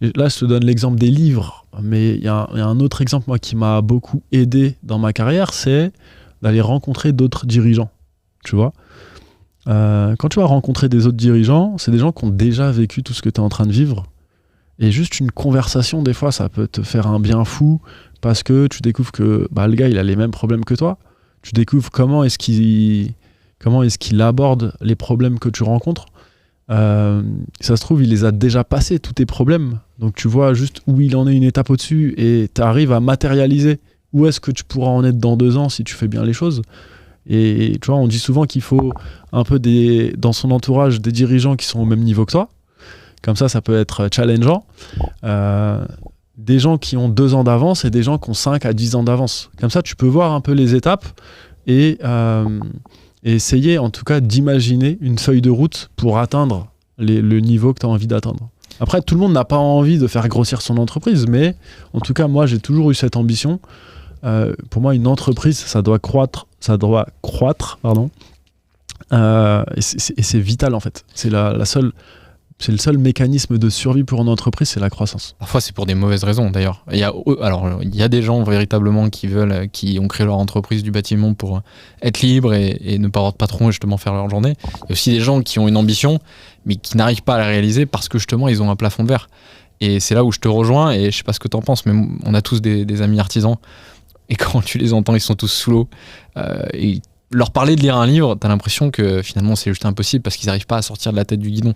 Et là, je te donne l'exemple des livres, mais il y a un autre exemple, moi, qui m'a beaucoup aidé dans ma carrière, c'est d'aller rencontrer d'autres dirigeants, tu vois. Quand tu vas rencontrer des autres dirigeants, c'est des gens qui ont déjà vécu tout ce que tu es en train de vivre. Et juste une conversation, des fois, ça peut te faire un bien fou parce que tu découvres que le gars, il a les mêmes problèmes que toi. Tu découvres comment est-ce qu'il aborde les problèmes que tu rencontres. Ça se trouve, il les a déjà passés, tous tes problèmes. Donc tu vois juste où il en est une étape au-dessus et tu arrives à matérialiser où est-ce que tu pourras en être dans 2 ans si tu fais bien les choses. Et tu vois, on dit souvent qu'il faut un peu dans son entourage des dirigeants qui sont au même niveau que toi. Comme ça peut être challengeant. Des gens qui ont 2 ans d'avance et des gens qui ont 5 à 10 ans d'avance. Comme ça, tu peux voir un peu les étapes et essayer en tout cas d'imaginer une feuille de route pour atteindre le niveau que tu as envie d'atteindre. Après, tout le monde n'a pas envie de faire grossir son entreprise, mais en tout cas, moi, j'ai toujours eu cette ambition. Pour moi, une entreprise, ça doit croître, pardon. Et c'est vital en fait. C'est le seul mécanisme de survie pour une entreprise, c'est la croissance. Parfois, c'est pour des mauvaises raisons d'ailleurs. Il y a des gens véritablement qui ont créé leur entreprise du bâtiment pour être libres et ne pas avoir de patron et justement faire leur journée. Il y a aussi des gens qui ont une ambition, mais qui n'arrivent pas à la réaliser parce que justement, ils ont un plafond de verre. Et c'est là où je te rejoins, et je sais pas ce que tu en penses, mais on a tous des amis artisans. Et quand tu les entends, ils sont tous sous l'eau. Et leur parler de lire un livre, t'as l'impression que finalement c'est juste impossible parce qu'ils n'arrivent pas à sortir de la tête du guidon.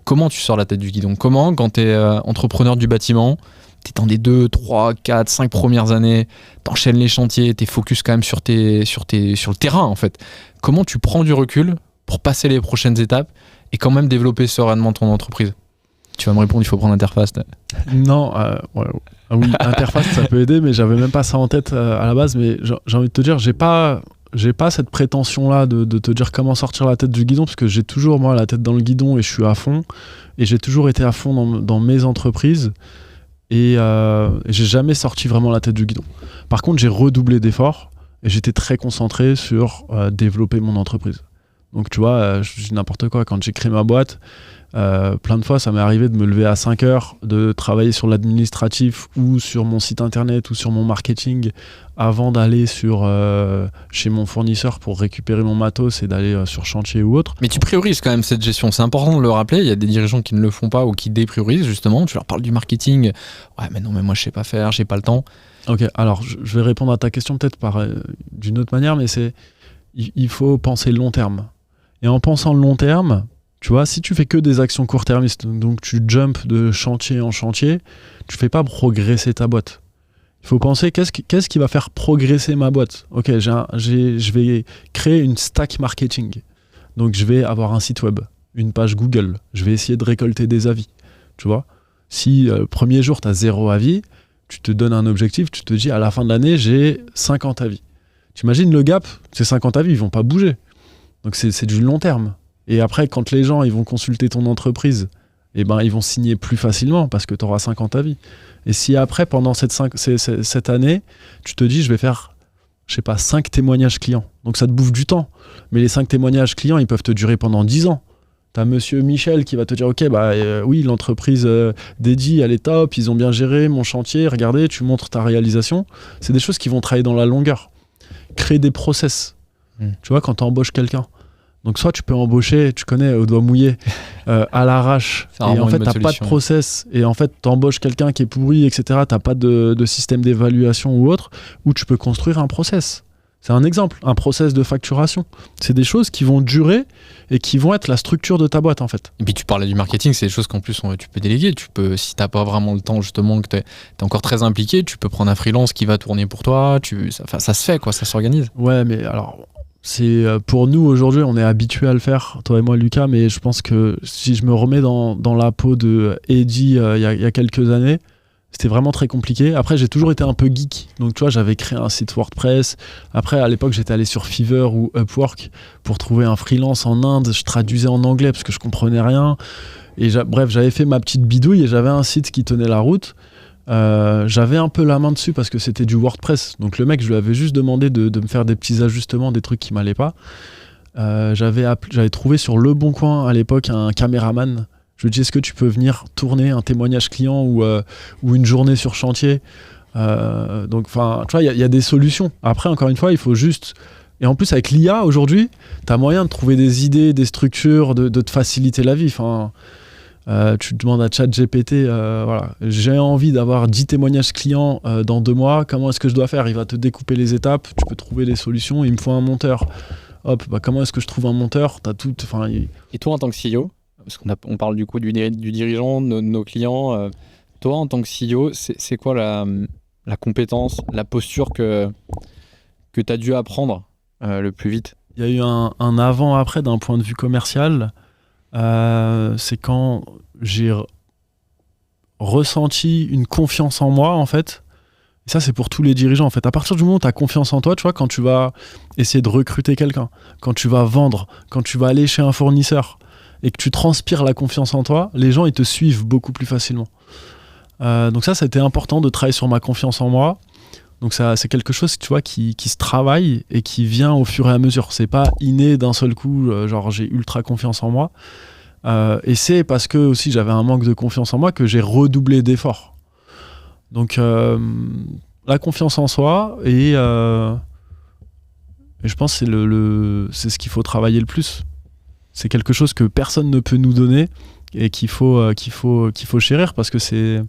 Comment tu sors la tête du guidon ? Comment, quand t'es entrepreneur du bâtiment, t'es dans des 2, 3, 4, 5 premières années, t'enchaînes les chantiers, t'es focus quand même sur le terrain en fait. Comment tu prends du recul pour passer les prochaines étapes et quand même développer sereinement ton entreprise ? Tu vas me répondre, il faut prendre Interface. Non, ouais. Oui, Interface, ça peut aider, mais j'avais même pas ça en tête à la base. Mais j'ai envie de te dire, j'ai pas cette prétention-là de te dire comment sortir la tête du guidon, parce que j'ai toujours, moi, la tête dans le guidon et je suis à fond. Et j'ai toujours été à fond dans mes entreprises. Et j'ai jamais sorti vraiment la tête du guidon. Par contre, j'ai redoublé d'efforts et j'étais très concentré sur développer mon entreprise. Donc, tu vois, je dis n'importe quoi. Quand j'ai créé ma boîte, plein de fois, ça m'est arrivé de me lever à 5 heures, de travailler sur l'administratif ou sur mon site internet ou sur mon marketing avant d'aller chez mon fournisseur pour récupérer mon matos et d'aller sur chantier ou autre. Mais tu priorises quand même cette gestion, c'est important de le rappeler. Il y a des dirigeants qui ne le font pas ou qui dépriorisent justement. Tu leur parles du marketing. Ouais, mais non, mais moi je sais pas faire, j'ai pas le temps. Ok, alors je vais répondre à ta question peut-être d'une autre manière, mais il faut penser long terme. Et en pensant long terme, tu vois, si tu fais que des actions court-termistes, donc tu jumps de chantier en chantier, tu fais pas progresser ta boîte. Il faut penser qu'est-ce qui va faire progresser ma boîte. Ok, je vais créer une stack marketing. Donc je vais avoir un site web, une page Google. Je vais essayer de récolter des avis. Tu vois, si le premier jour tu as 0 avis, tu te donnes un objectif, tu te dis à la fin de l'année, j'ai 50 avis. Tu imagines le gap, ces 50 avis, ils vont pas bouger. Donc c'est du long terme. Et après, quand les gens ils vont consulter ton entreprise, ils vont signer plus facilement parce que tu auras 50 avis. Et si après, pendant cette année, tu te dis, je vais faire, 5 témoignages clients. Donc ça te bouffe du temps. Mais les 5 témoignages clients, ils peuvent te durer pendant 10 ans. Tu as monsieur Michel qui va te dire, ok, oui, l'entreprise dédiée, elle est top, ils ont bien géré mon chantier, regardez, tu montres ta réalisation. C'est des choses qui vont travailler dans la longueur. Créer des process. Tu vois, quand tu embauches quelqu'un. Donc soit tu peux embaucher, tu connais, au doigt mouillé, à l'arrache, et en fait t'as pas de process, et en fait t'embauches quelqu'un qui est pourri, etc. T'as pas de système d'évaluation ou autre, ou tu peux construire un process. C'est un exemple, un process de facturation. C'est des choses qui vont durer et qui vont être la structure de ta boîte en fait. Et puis tu parlais du marketing, c'est des choses qu'en plus tu peux déléguer. Tu peux, si t'as pas vraiment le temps justement, que t'es encore très impliqué, tu peux prendre un freelance qui va tourner pour toi. Ça se fait quoi, ça s'organise. Ouais, mais alors... C'est pour nous aujourd'hui, on est habitué à le faire, toi et moi Lucas, mais je pense que si je me remets dans la peau de Eddie il y a quelques années, c'était vraiment très compliqué. Après, j'ai toujours été un peu geek, donc tu vois, j'avais créé un site WordPress. Après, à l'époque, j'étais allé sur Fiverr ou Upwork pour trouver un freelance en Inde. Je traduisais en anglais parce que je comprenais rien. Et bref, j'avais fait ma petite bidouille et j'avais un site qui tenait la route. J'avais un peu la main dessus parce que c'était du WordPress, donc le mec je lui avais juste demandé de me faire des petits ajustements, des trucs qui m'allaient pas. J'avais trouvé sur Le Bon Coin à l'époque un caméraman Je lui dis, est-ce que tu peux venir tourner un témoignage client ou une journée sur chantier? Donc, tu vois, il y a des solutions. Après, encore une fois, il faut juste... Et en plus, avec l'IA, aujourd'hui, tu as moyen de trouver des idées, des structures, de te faciliter la vie. Tu demandes à ChatGPT, voilà, j'ai envie d'avoir 10 témoignages clients dans 2 mois, comment est-ce que je dois faire? Il va te découper les étapes, tu peux trouver des solutions, il me faut un monteur. Hop, comment est-ce que je trouve un monteur? T'as tout, Et toi, en tant que CEO, parce qu'on parle du coup du dirigeant, de nos clients, toi, en tant que CEO, c'est quoi la compétence, la posture que tu as dû apprendre le plus vite? Il y a eu un avant-après d'un point de vue commercial. C'est quand j'ai ressenti une confiance en moi, en fait. Et ça, c'est pour tous les dirigeants, en fait. À partir du moment où tu as confiance en toi, tu vois, quand tu vas essayer de recruter quelqu'un, quand tu vas vendre, quand tu vas aller chez un fournisseur et que tu transpires la confiance en toi, les gens, ils te suivent beaucoup plus facilement. Donc ça a été important de travailler sur ma confiance en moi. Donc ça, c'est quelque chose, tu vois, qui se travaille et qui vient au fur et à mesure. C'est pas inné d'un seul coup, genre j'ai ultra confiance en moi. Et c'est parce que aussi j'avais un manque de confiance en moi que j'ai redoublé d'efforts. Donc la confiance en soi et je pense que c'est ce qu'il faut travailler le plus. C'est quelque chose que personne ne peut nous donner et qu'il faut chérir parce que c'est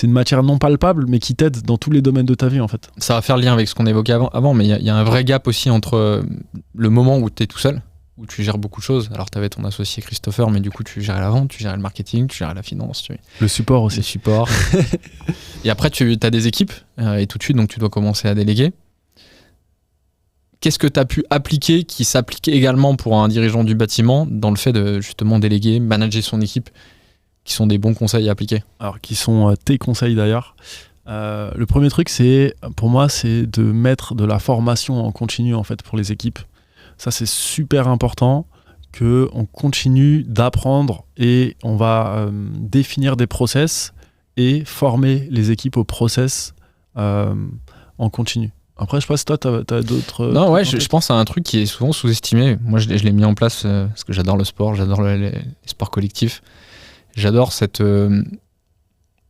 une matière non palpable, mais qui t'aide dans tous les domaines de ta vie, en fait. Ça va faire le lien avec ce qu'on évoquait avant, mais il y a un vrai gap aussi entre le moment où tu es tout seul, où tu gères beaucoup de choses. Alors, tu avais ton associé Christopher, mais du coup, tu gérais la vente, tu gérais le marketing, tu gérais la finance. Le support aussi. Le support. Et après, tu as des équipes, et tout de suite, donc tu dois commencer à déléguer. Qu'est-ce que tu as pu appliquer qui s'applique également pour un dirigeant du bâtiment dans le fait de justement déléguer, manager son équipe, qui sont des bons conseils à appliquer? Alors, qui sont tes conseils d'ailleurs. Le premier truc, pour moi, c'est de mettre de la formation en continu en fait pour les équipes. Ça, c'est super important qu'on continue d'apprendre et on va définir des process et former les équipes au process en continu. Après, je sais pas si toi, t'as d'autres... Non, ouais, je pense à un truc qui est souvent sous-estimé. Moi, je l'ai mis en place parce que j'adore le sport, j'adore les sports collectifs. J'adore cette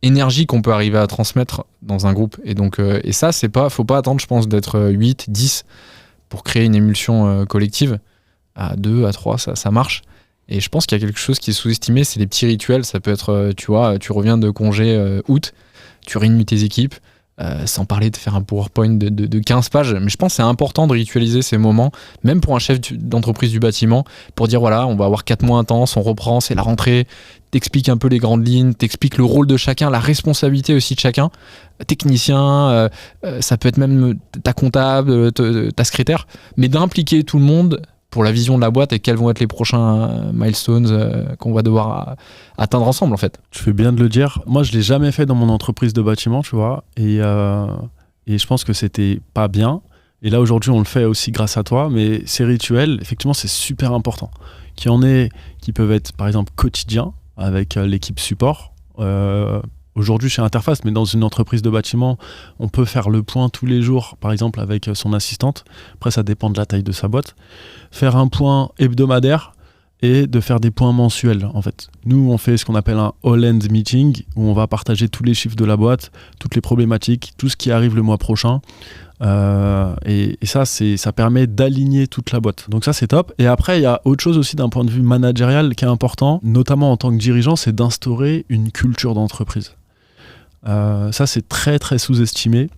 énergie qu'on peut arriver à transmettre dans un groupe. Et donc, et ça, faut pas attendre, je pense, d'être 8, 10 pour créer une émulsion collective. À 2, à 3, ça marche. Et je pense qu'il y a quelque chose qui est sous-estimé, c'est les petits rituels. Ça peut être, tu vois, tu reviens de congé août, tu réunis tes équipes, sans parler de faire un PowerPoint de 15 pages. Mais je pense que c'est important de ritualiser ces moments, même pour un chef d'entreprise du bâtiment, pour dire voilà, on va avoir 4 mois intenses, on reprend, c'est la rentrée, t'expliques un peu les grandes lignes, t'expliques le rôle de chacun, la responsabilité aussi de chacun, technicien, ça peut être même ta comptable, ta secrétaire, mais d'impliquer tout le monde pour la vision de la boîte et quels vont être les prochains milestones qu'on va devoir atteindre ensemble en fait. Tu fais bien de le dire. Moi, je l'ai jamais fait dans mon entreprise de bâtiment, tu vois, et je pense que c'était pas bien. Et là, aujourd'hui, on le fait aussi grâce à toi, mais ces rituels, effectivement, c'est super important. Qu'il y en ait qui peuvent être, par exemple, quotidiens avec l'équipe support. Aujourd'hui, chez Interface, mais dans une entreprise de bâtiment, on peut faire le point tous les jours, par exemple, avec son assistante. Après, ça dépend de la taille de sa boîte. Faire un point hebdomadaire et de faire des points mensuels, en fait. Nous, on fait ce qu'on appelle un all-end meeting, où on va partager tous les chiffres de la boîte, toutes les problématiques, tout ce qui arrive le mois prochain. Et ça, ça permet d'aligner toute la boîte. Donc ça, c'est top. Et après, il y a autre chose aussi d'un point de vue managérial qui est important, notamment en tant que dirigeant, c'est d'instaurer une culture d'entreprise. Ça, c'est très, très sous-estimé.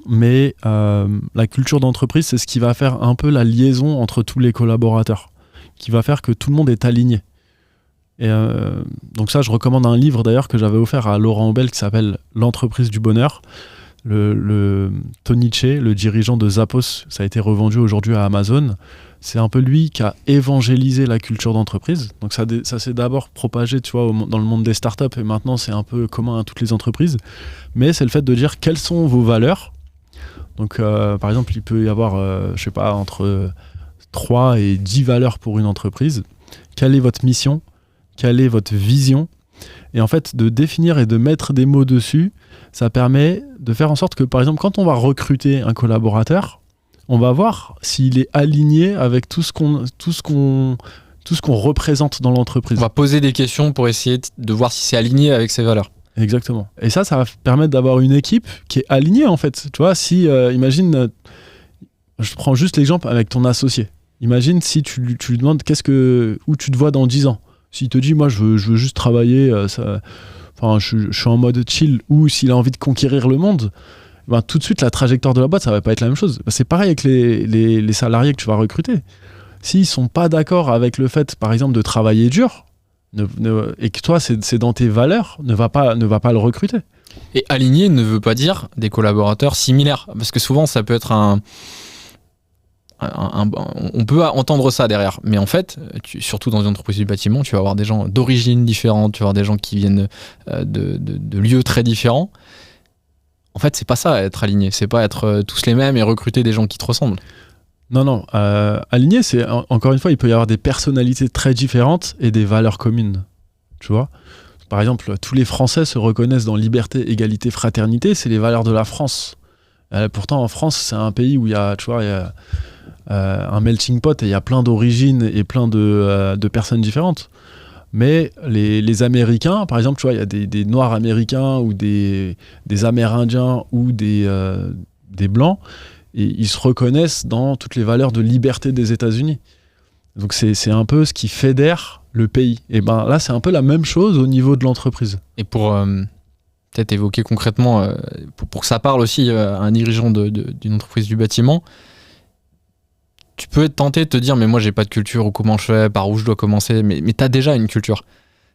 Mais la culture d'entreprise, c'est ce qui va faire un peu la liaison entre tous les collaborateurs, qui va faire que tout le monde est aligné. Et donc ça, je recommande un livre d'ailleurs que j'avais offert à Laurent Aubel qui s'appelle « L'entreprise du bonheur ». Tony Hsieh, le dirigeant de Zappos, ça a été revendu aujourd'hui à Amazon. C'est un peu lui qui a évangélisé la culture d'entreprise. Donc ça s'est d'abord propagé, tu vois, dans le monde des startups et maintenant c'est un peu commun à toutes les entreprises. Mais c'est le fait de dire quelles sont vos valeurs. Donc par exemple, il peut y avoir, je sais pas, entre 3 et 10 valeurs pour une entreprise. Quelle est votre mission ? Quelle est votre vision ? Et en fait, de définir et de mettre des mots dessus, ça permet de faire en sorte que, par exemple, quand on va recruter un collaborateur, on va voir s'il est aligné avec tout ce qu'on tout ce qu'on représente dans l'entreprise. On va poser des questions pour essayer de voir si c'est aligné avec ses valeurs. Exactement. Et ça va permettre d'avoir une équipe qui est alignée, en fait. Tu vois, si, imagine, je prends juste l'exemple avec ton associé. Imagine si tu lui demandes où tu te vois dans 10 ans. S'il te dit, moi, je veux juste travailler, je suis en mode chill, ou s'il a envie de conquérir le monde, ben, tout de suite, la trajectoire de la boîte, ça va pas être la même chose. C'est pareil avec les salariés que tu vas recruter. S'ils sont pas d'accord avec le fait, par exemple, de travailler dur, et que toi, c'est dans tes valeurs, ne va pas le recruter. Et aligné ne veut pas dire des collaborateurs similaires, parce que souvent, ça peut être on peut entendre ça derrière, mais en fait, surtout dans une entreprise du bâtiment, tu vas avoir des gens d'origine différente, tu vas avoir des gens qui viennent de lieux très différents. En fait, c'est pas ça, être aligné, c'est pas être tous les mêmes et recruter des gens qui te ressemblent. Non, aligné, c'est encore une fois, il peut y avoir des personnalités très différentes et des valeurs communes, tu vois. Par exemple, tous les Français se reconnaissent dans liberté, égalité, fraternité, c'est les valeurs de la France. Pourtant, en France, c'est un pays où il y a un melting pot et il y a plein d'origines et plein de personnes différentes. Mais les Américains, par exemple, tu vois, il y a des Noirs américains ou des Amérindiens ou des Blancs, et ils se reconnaissent dans toutes les valeurs de liberté des États-Unis. Donc c'est un peu ce qui fédère le pays. Et ben là, c'est un peu la même chose au niveau de l'entreprise. Et pour peut-être évoquer concrètement, pour que ça parle aussi à un dirigeant d'une entreprise du bâtiment, tu peux être tenté de te dire mais moi j'ai pas de culture, ou comment je fais, par où je dois commencer, mais tu as déjà une culture.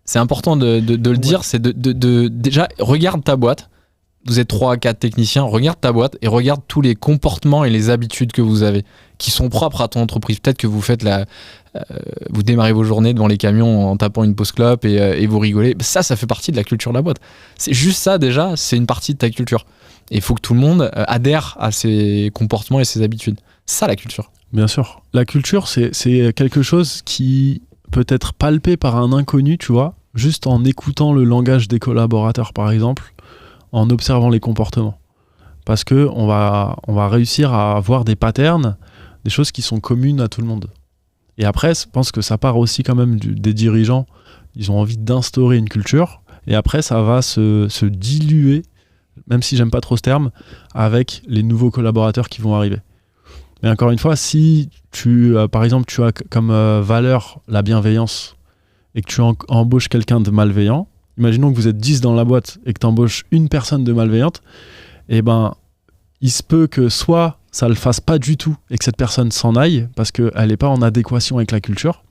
C'est important de le dire, c'est déjà regarde ta boîte. Vous êtes 3 à 4 techniciens, regarde ta boîte et regarde tous les comportements et les habitudes que vous avez, qui sont propres à ton entreprise. Peut-être que vous faites vous démarrez vos journées devant les camions en tapant une pause clope et vous rigolez. Ça fait partie de la culture de la boîte. C'est juste ça déjà, c'est une partie de ta culture. Et il faut que tout le monde adhère à ces comportements et ces habitudes. C'est ça la culture. Bien sûr. La culture, c'est quelque chose qui peut être palpé par un inconnu, tu vois, juste en écoutant le langage des collaborateurs, par exemple, en observant les comportements. Parce que on va réussir à avoir des patterns, des choses qui sont communes à tout le monde. Et après, je pense que ça part aussi quand même des dirigeants. Ils ont envie d'instaurer une culture. Et après, ça va se diluer, même si j'aime pas trop ce terme, avec les nouveaux collaborateurs qui vont arriver. Mais encore une fois, si par exemple, tu as comme valeur la bienveillance et que tu embauches quelqu'un de malveillant, imaginons que vous êtes 10 dans la boîte et que tu embauches une personne de malveillante, eh ben, il se peut que soit ça le fasse pas du tout et que cette personne s'en aille parce qu'elle n'est pas en adéquation avec la culture,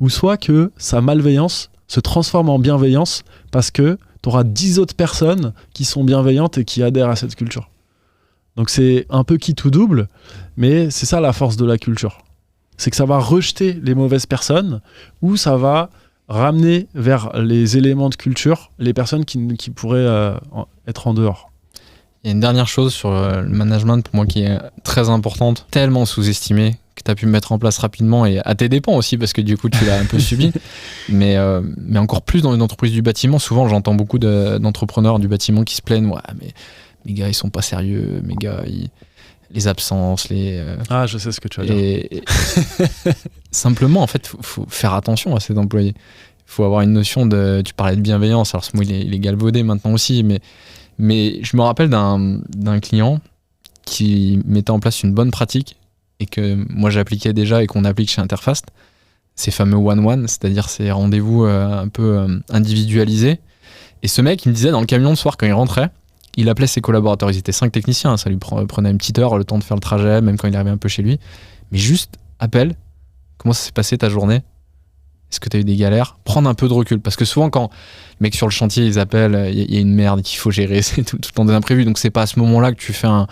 ou soit que sa malveillance se transforme en bienveillance parce que tu auras 10 autres personnes qui sont bienveillantes et qui adhèrent à cette culture. Donc c'est un peu qui tout double, mais c'est ça la force de la culture. C'est que ça va rejeter les mauvaises personnes ou ça va ramener vers les éléments de culture les personnes qui pourraient être en dehors. Il y a une dernière chose sur le management pour moi qui est très importante, tellement sous-estimée, que tu as pu mettre en place rapidement et à tes dépens aussi parce que du coup tu l'as un peu subi, mais encore plus dans une entreprise du bâtiment. Souvent j'entends beaucoup d'entrepreneurs du bâtiment qui se plaignent, ouais, mais mes gars ils sont pas sérieux, mes gars les absences, Ah, je sais ce que tu vas dire. Simplement, en fait, faut faire attention à ces employés. Il faut avoir une notion tu parlais de bienveillance, alors ce mot il est galvaudé maintenant aussi, mais je me rappelle d'un client qui mettait en place une bonne pratique et que moi j'appliquais déjà et qu'on applique chez Interfast, ces fameux one-one, c'est-à-dire ces rendez-vous un peu individualisés. Et ce mec, il me disait dans le camion le soir quand il rentrait, il appelait ses collaborateurs, ils étaient 5 techniciens, ça lui prenait une petite heure le temps de faire le trajet, même quand il arrivait un peu chez lui. Mais juste, appelle, comment ça s'est passé ta journée ? Est-ce que tu as eu des galères ? Prendre un peu de recul, parce que souvent quand les mecs sur le chantier, ils appellent, il y a une merde qu'il faut gérer, c'est tout le temps des imprévus, donc c'est pas à ce moment-là que tu fais un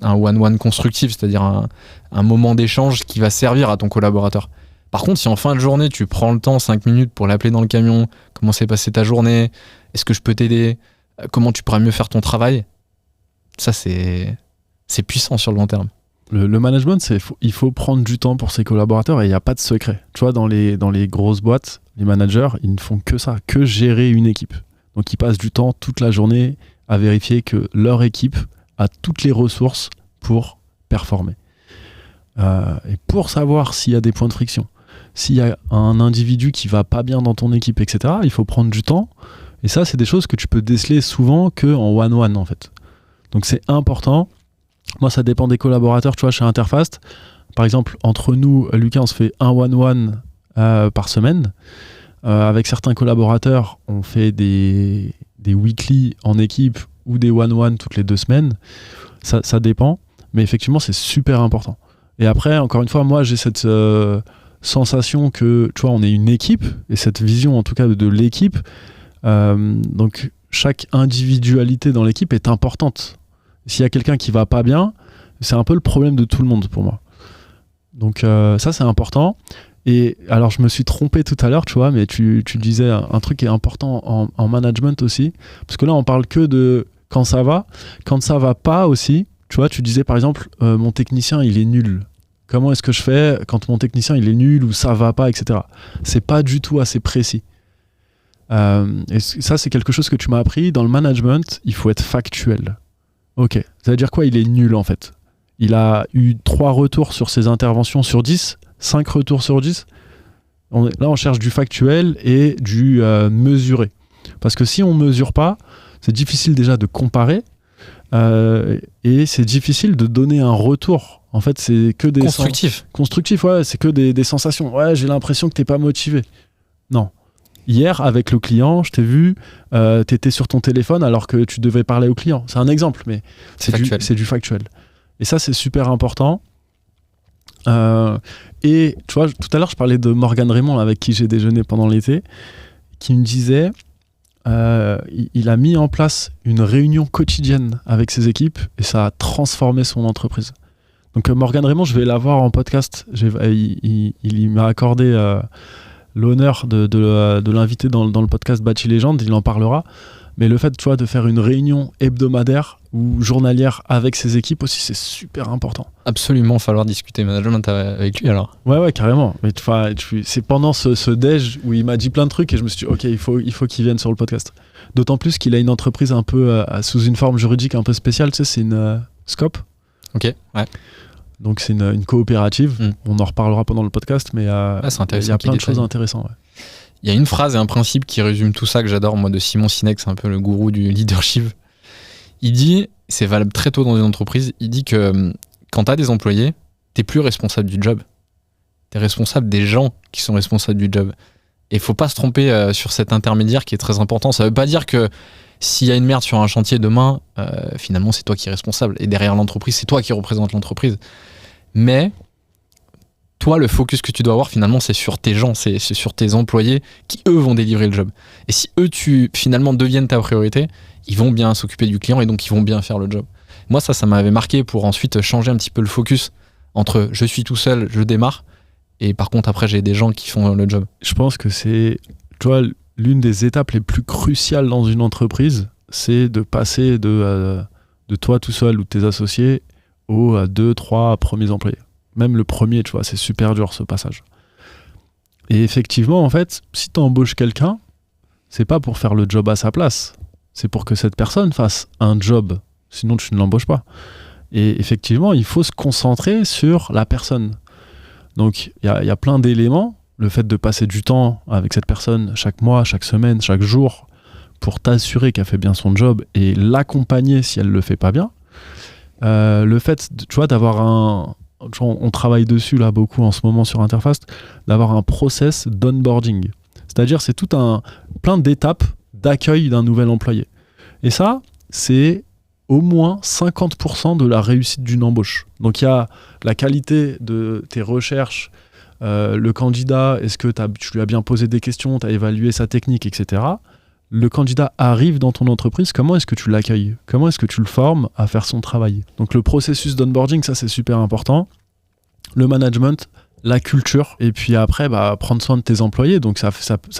one-one constructif, c'est-à-dire un moment d'échange qui va servir à ton collaborateur. Par contre, si en fin de journée, tu prends le temps, 5 minutes pour l'appeler dans le camion, comment s'est passée ta journée ? Est-ce que je peux t'aider ? Comment tu pourrais mieux faire ton travail ? Ça, c'est puissant sur le long terme. Le management, il faut prendre du temps pour ses collaborateurs et il n'y a pas de secret. Tu vois, dans les grosses boîtes, les managers, ils ne font que ça, que gérer une équipe. Donc, ils passent du temps toute la journée à vérifier que leur équipe a toutes les ressources pour performer. Et pour savoir s'il y a des points de friction, s'il y a un individu qui va pas bien dans ton équipe, etc., il faut prendre du temps. Et ça, c'est des choses que tu peux déceler souvent qu'en one-one, en fait. Donc, c'est important. Moi, ça dépend des collaborateurs. Tu vois, chez Interfast, par exemple, entre nous, Lucas, on se fait un one-one par semaine. Avec certains collaborateurs, on fait des weekly en équipe ou des one-one toutes les 2 semaines. Ça dépend. Mais effectivement, c'est super important. Et après, encore une fois, moi, j'ai cette sensation que, tu vois, on est une équipe, et cette vision, en tout cas, de l'équipe. Donc, chaque individualité dans l'équipe est importante. S'il y a quelqu'un qui va pas bien, c'est un peu le problème de tout le monde pour moi. Donc, ça, c'est important. Et alors, je me suis trompé tout à l'heure, tu vois, mais tu disais un truc qui est important en management aussi. Parce que là, on parle que de quand ça va. Quand ça va pas aussi, tu vois, tu disais par exemple, mon technicien, il est nul. Comment est-ce que je fais quand mon technicien, il est nul ou ça va pas, etc. C'est pas du tout assez précis. Et ça, c'est quelque chose que tu m'as appris. Dans le management, il faut être factuel. Ok, ça veut dire quoi? Il est nul, en fait. Il a eu 3 retours sur ses interventions sur 10, 5 retours sur 10. Là, on cherche du factuel et du mesuré. Parce que si on mesure pas, c'est difficile déjà de comparer. Et c'est difficile de donner un retour. En fait, c'est que des... Constructif, ouais, c'est que des sensations. Ouais, j'ai l'impression que t'es pas motivé. Non. Hier, avec le client, je t'ai vu, t'étais sur ton téléphone alors que tu devais parler au client. C'est un exemple, mais c'est du factuel. Et ça, c'est super important. Et tu vois, tout à l'heure, je parlais de Morgan Raymond, avec qui j'ai déjeuné pendant l'été, qui me disait... il a mis en place une réunion quotidienne avec ses équipes et ça a transformé son entreprise. Donc Morgan Raymond, je vais l'avoir en podcast. Il m'a accordé l'honneur de l'inviter dans le podcast Bâti Légende. Il en parlera. Mais le fait, tu vois, de faire une réunion hebdomadaire ou journalière avec ses équipes aussi, c'est super important. Absolument, il va falloir discuter management avec lui alors. Ouais, carrément. Mais c'est pendant ce déj où il m'a dit plein de trucs et je me suis dit, ok, il faut qu'il vienne sur le podcast. D'autant plus qu'il a une entreprise un peu sous une forme juridique un peu spéciale, tu sais, c'est une SCOP. Ok, ouais. Donc c'est une coopérative. On en reparlera pendant le podcast, mais il y a plein de choses intéressantes. Ouais. Il y a une phrase et un principe qui résume tout ça que j'adore, moi, de Simon Sinek, c'est un peu le gourou du leadership. Il dit, c'est valable très tôt dans une entreprise, il dit que quand tu as des employés, tu n'es plus responsable du job. Tu es responsable des gens qui sont responsables du job. Et il faut pas se tromper sur cet intermédiaire qui est très important. Ça veut pas dire que s'il y a une merde sur un chantier demain, finalement, c'est toi qui es responsable. Et derrière l'entreprise, c'est toi qui représente l'entreprise. Mais toi, le focus que tu dois avoir, finalement, c'est sur tes gens, c'est sur tes employés qui, eux, vont délivrer le job. Et si eux, finalement, deviennent ta priorité, ils vont bien s'occuper du client et donc ils vont bien faire le job. Moi, ça m'avait marqué pour ensuite changer un petit peu le focus entre je suis tout seul, je démarre, et par contre, après, j'ai des gens qui font le job. Je pense que c'est, tu vois, l'une des étapes les plus cruciales dans une entreprise, c'est de passer de toi tout seul ou de tes associés aux 2-3 premiers employés. Même le premier, tu vois, c'est super dur ce passage. Et effectivement, en fait, si tu embauches quelqu'un, c'est pas pour faire le job à sa place. C'est pour que cette personne fasse un job. Sinon, tu ne l'embauches pas. Et effectivement, il faut se concentrer sur la personne. Donc, il y a plein d'éléments. Le fait de passer du temps avec cette personne chaque mois, chaque semaine, chaque jour, pour t'assurer qu'elle fait bien son job et l'accompagner si elle le fait pas bien. Le fait, tu vois, d'avoir on travaille dessus là beaucoup en ce moment sur Interfast, d'avoir un process d'onboarding. C'est-à-dire, c'est tout plein d'étapes d'accueil d'un nouvel employé. Et ça, c'est au moins 50% de la réussite d'une embauche. Donc il y a la qualité de tes recherches, le candidat, est-ce que tu lui as bien posé des questions, tu as évalué sa technique, etc. Le candidat arrive dans ton entreprise, comment est-ce que tu l'accueilles? Comment est-ce que tu le formes à faire son travail? Donc le processus d'onboarding, ça c'est super important. Le management, la culture, et puis après prendre soin de tes employés. Donc ça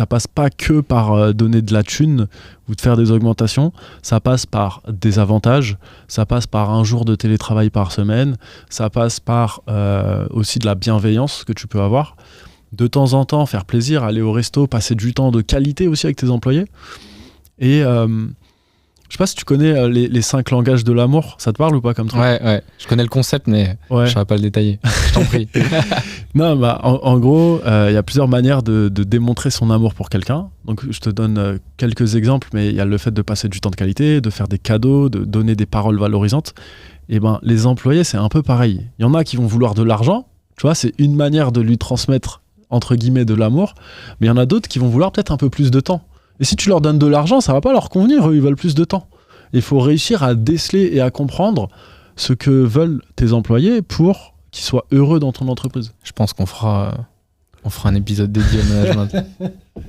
passe pas que par donner de la thune ou de faire des augmentations, ça passe par des avantages, ça passe par un jour de télétravail par semaine, ça passe par aussi de la bienveillance que tu peux avoir. De temps en temps, faire plaisir, aller au resto, passer du temps de qualité aussi avec tes employés. Et je sais pas si tu connais les 5 langages de l'amour, ça te parle ou pas comme truc? Ouais, je connais le concept, mais je ne saurais pas le détailler. Je t'en prie. Non, en gros, il y a plusieurs manières de démontrer son amour pour quelqu'un. Donc, je te donne quelques exemples, mais il y a le fait de passer du temps de qualité, de faire des cadeaux, de donner des paroles valorisantes. Et les employés, c'est un peu pareil. Il y en a qui vont vouloir de l'argent, tu vois, c'est une manière de lui transmettre, entre guillemets, de l'amour. Mais il y en a d'autres qui vont vouloir peut-être un peu plus de temps. Et si tu leur donnes de l'argent, ça va pas leur convenir, eux, ils veulent plus de temps. Il faut réussir à déceler et à comprendre ce que veulent tes employés pour qu'ils soient heureux dans ton entreprise. Je pense qu'on fera un épisode dédié au management.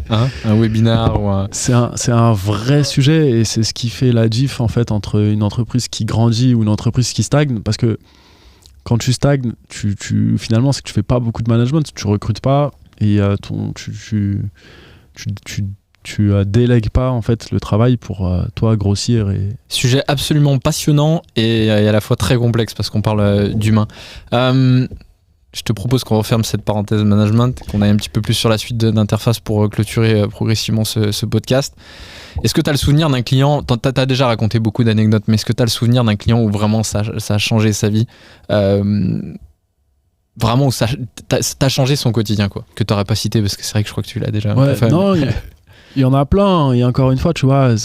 Un webinar ou un... C'est un vrai sujet et c'est ce qui fait la diff en fait entre une entreprise qui grandit ou une entreprise qui stagne, parce que quand tu stagnes, finalement c'est que tu fais pas beaucoup de management, tu recrutes pas et tu délègues pas en fait le travail pour toi grossir. Sujet absolument passionnant et à la fois très complexe parce qu'on parle d'humain. Je te propose qu'on referme cette parenthèse management, qu'on aille un petit peu plus sur la suite d'Interface pour clôturer progressivement ce podcast. Est-ce que tu as le souvenir d'un client, tu as déjà raconté beaucoup d'anecdotes, mais est-ce que tu as le souvenir d'un client où vraiment ça a changé sa vie, vraiment où t'as changé son quotidien, quoi, que tu n'aurais pas cité parce que c'est vrai que je crois que tu l'as déjà fait. Non, il y en a plein, et encore une fois, tu vois,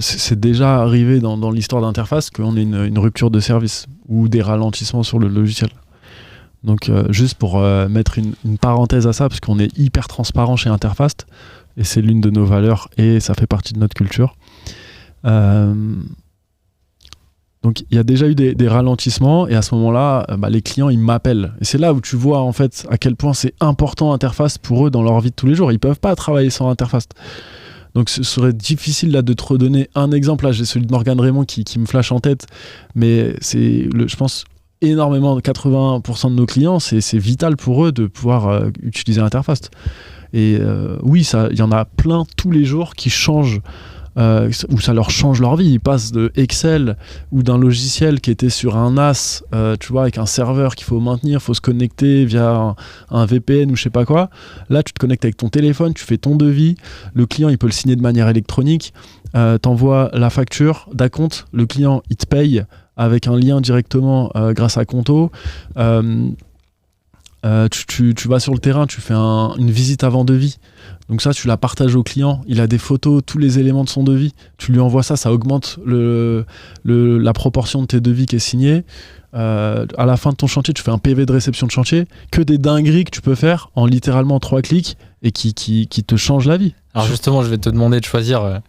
c'est déjà arrivé dans l'histoire d'Interface qu'on ait une rupture de service ou des ralentissements sur le logiciel. Donc juste pour mettre une parenthèse à ça, parce qu'on est hyper transparent chez Interface, et c'est l'une de nos valeurs, et ça fait partie de notre culture. Donc il y a déjà eu des ralentissements, et à ce moment-là, les clients, ils m'appellent. Et c'est là où tu vois en fait à quel point c'est important Interface pour eux dans leur vie de tous les jours. Ils peuvent pas travailler sans Interface. Donc ce serait difficile là de te redonner un exemple. Là, j'ai celui de Morgan Raymond qui me flash en tête, mais je pense énormément, 80% de nos clients, c'est vital pour eux de pouvoir utiliser Interface. Et oui, il y en a plein tous les jours qui changent, où ça leur change leur vie. Ils passent de Excel ou d'un logiciel qui était sur un NAS, tu vois, avec un serveur qu'il faut maintenir, il faut se connecter via un VPN ou je sais pas quoi. Là, tu te connectes avec ton téléphone, tu fais ton devis, le client, il peut le signer de manière électronique, t'envoies la facture d'acompte, le client, il te paye avec un lien directement grâce à Conto. Tu vas sur le terrain, tu fais une visite avant devis. Donc ça, tu la partages au client. Il a des photos, tous les éléments de son devis. Tu lui envoies ça augmente la proportion de tes devis qui est signé. À la fin de ton chantier, tu fais un PV de réception de chantier. Que des dingueries que tu peux faire en littéralement 3 clics et qui te changent la vie. Alors justement, je vais te demander de choisir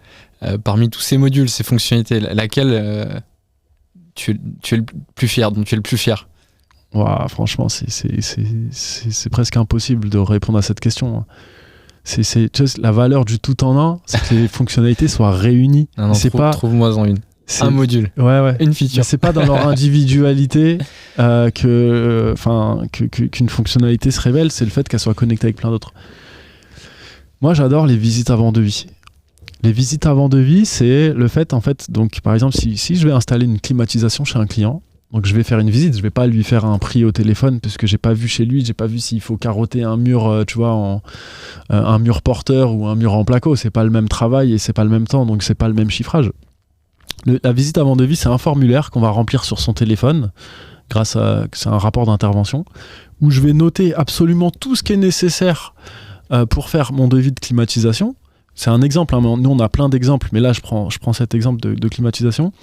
parmi tous ces modules, ces fonctionnalités, laquelle tu es le plus fier, dont tu es le plus fier. Ouah, franchement, c'est presque impossible de répondre à cette question. Tu sais, la valeur du tout en un, c'est que les fonctionnalités soient réunies. Non, trouve-moi-en une. Un module. Ouais. Une feature. Mais c'est pas dans leur individualité qu'une fonctionnalité se révèle, c'est le fait qu'elle soit connectée avec plein d'autres. Moi, j'adore les visites avant devis. Les visites avant devis, c'est le fait, en fait, donc par exemple, si je vais installer une climatisation chez un client, donc je vais faire une visite, je vais pas lui faire un prix au téléphone parce que j'ai pas vu chez lui, j'ai pas vu s'il faut carotter un mur, tu vois, un mur porteur ou un mur en placo, c'est pas le même travail et c'est pas le même temps, donc c'est pas le même chiffrage. La visite avant devis, c'est un formulaire qu'on va remplir sur son téléphone c'est un rapport d'intervention où je vais noter absolument tout ce qui est nécessaire pour faire mon devis de climatisation. C'est un exemple, hein, nous on a plein d'exemples, mais là je prends cet exemple de climatisation.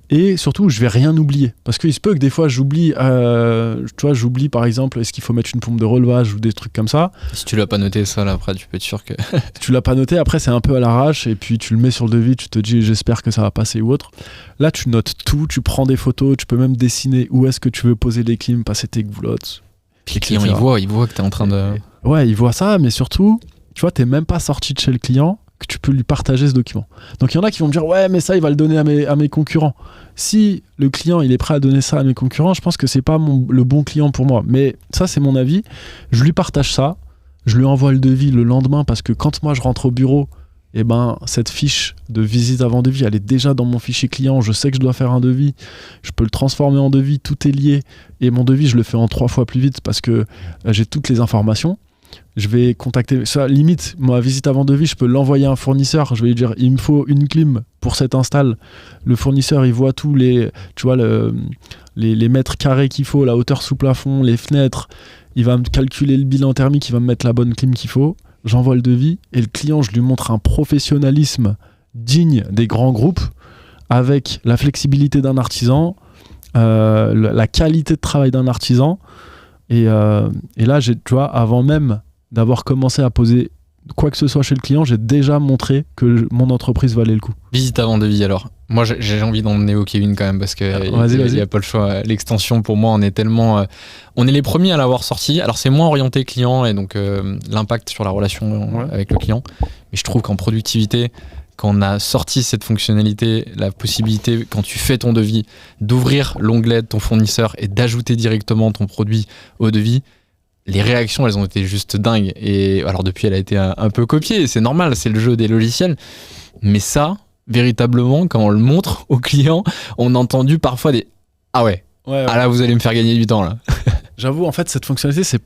Et surtout, je vais rien oublier. Parce qu'il se peut que des fois, j'oublie par exemple, est-ce qu'il faut mettre une pompe de relevage ou des trucs comme ça. Si tu l'as pas noté ça, là, après, tu peux être sûr que... Tu l'as pas noté, après, c'est un peu à l'arrache, et puis tu le mets sur le devis, tu te dis, j'espère que ça va passer ou autre. Là, tu notes tout, tu prends des photos, tu peux même dessiner où est-ce que tu veux poser les clims, passer tes goulottes. Puis les clients, ils voient que tu es en train de... Ouais, ils voient ça, mais surtout, tu vois, t'es même pas sorti de chez le client, que tu peux lui partager ce document. Donc il y en a qui vont me dire ouais mais ça il va le donner à mes concurrents. Si le client il est prêt à donner ça à mes concurrents, je pense que c'est pas le bon client pour moi. Mais ça c'est mon avis. Je lui partage ça, je lui envoie le devis le lendemain parce que quand moi je rentre au bureau, et cette fiche de visite avant devis elle est déjà dans mon fichier client. Je sais que je dois faire un devis, je peux le transformer en devis, tout est lié et mon devis je le fais en 3 fois plus vite parce que j'ai toutes les informations. Je vais contacter ça, limite ma visite avant devis, je peux l'envoyer à un fournisseur, je vais lui dire il me faut une clim pour cette install. Le fournisseur il voit tous les, tu vois, les mètres carrés qu'il faut, la hauteur sous plafond, les fenêtres. Il va me calculer le bilan thermique, il va me mettre la bonne clim qu'il faut. J'envoie le devis et le client, je lui montre un professionnalisme digne des grands groupes avec la flexibilité d'un artisan, la qualité de travail d'un artisan. Et là, tu vois, avant même d'avoir commencé à poser quoi que ce soit chez le client, j'ai déjà montré que mon entreprise valait le coup. Visite avant devis alors. Moi j'ai envie d'emmener au Kevin quand même parce que il n'y a pas le choix. L'extension pour moi on est les premiers à l'avoir sorti. Alors c'est moins orienté client et donc l'impact sur la relation avec le client. Mais je trouve qu'en productivité, quand on a sorti cette fonctionnalité, la possibilité quand tu fais ton devis d'ouvrir l'onglet de ton fournisseur et d'ajouter directement ton produit au devis, les réactions, elles ont été juste dingues. Et alors depuis, elle a été un peu copiée, c'est normal, c'est le jeu des logiciels. Mais ça, véritablement, quand on le montre aux clients, on a entendu parfois des « Ah ouais, ah là, vous allez me faire gagner du temps, là. » J'avoue, en fait, cette fonctionnalité,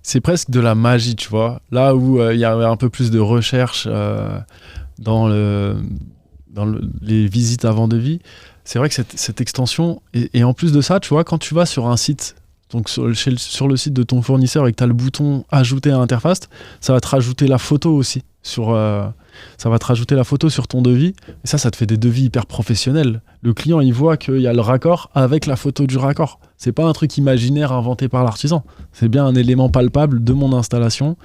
c'est presque de la magie, tu vois. Là où il y a un peu plus de recherche dans les visites avant devis, c'est vrai que cette extension, et en plus de ça, tu vois, quand tu vas sur un site... Donc sur le site de ton fournisseur et que tu as le bouton ajouter à interface, ça va te rajouter la photo aussi ça va te rajouter la photo sur ton devis et ça te fait des devis hyper professionnels. Le client il voit qu'il y a le raccord avec la photo du raccord. C'est pas un truc imaginaire inventé par l'artisan. C'est bien un élément palpable de mon installation.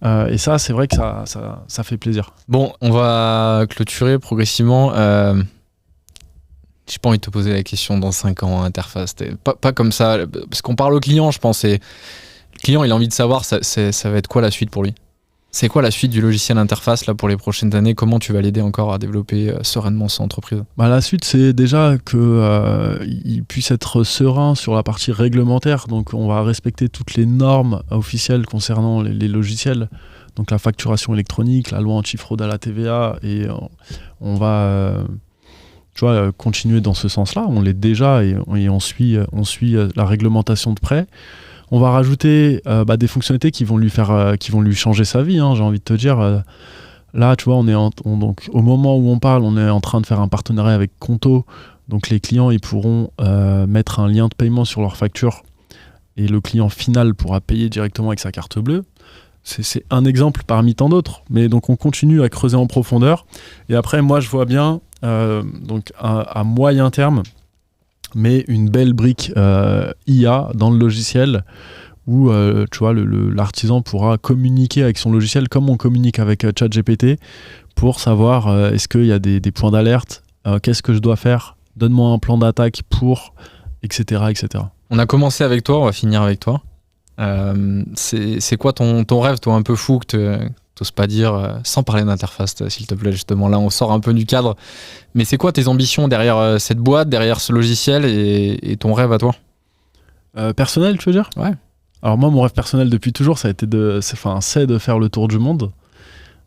Et ça c'est vrai que ça fait plaisir. Bon, on va clôturer progressivement. J'ai pas envie de te poser la question dans 5 ans, interface. Pas comme ça, parce qu'on parle au client, je pense. Et le client, il a envie de savoir, ça va être quoi la suite pour lui ? C'est quoi la suite du logiciel interface là, pour les prochaines années ? Comment tu vas l'aider encore à développer sereinement son entreprise ? La suite, c'est déjà qu'il puisse être serein sur la partie réglementaire. Donc, on va respecter toutes les normes officielles concernant les logiciels. Donc, la facturation électronique, la loi anti-fraude à la TVA. Et on va... continuer dans ce sens-là, on l'est déjà et on suit la réglementation de près. On va rajouter des fonctionnalités qui vont lui changer sa vie, hein, j'ai envie de te dire. Là, tu vois, donc, au moment où on parle, on est en train de faire un partenariat avec Conto. Donc les clients, ils pourront mettre un lien de paiement sur leur facture et le client final pourra payer directement avec sa carte bleue. C'est un exemple parmi tant d'autres. Mais donc on continue à creuser en profondeur. Et après, moi, je vois bien donc à moyen terme, mais une belle brique IA dans le logiciel où tu vois, l'artisan pourra communiquer avec son logiciel comme on communique avec ChatGPT pour savoir est-ce qu'il y a des points d'alerte, qu'est-ce que je dois faire, donne-moi un plan d'attaque pour, etc., etc. On a commencé avec toi, on va finir avec toi. C'est quoi ton rêve, toi, un peu fou, que t'oses pas dire, sans parler d'interface, s'il te plaît, justement. Là, on sort un peu du cadre. Mais c'est quoi tes ambitions derrière cette boîte, derrière ce logiciel et ton rêve à toi ? Personnel, tu veux dire ? Ouais. Alors moi, mon rêve personnel depuis toujours, ça a été c'est de faire le tour du monde.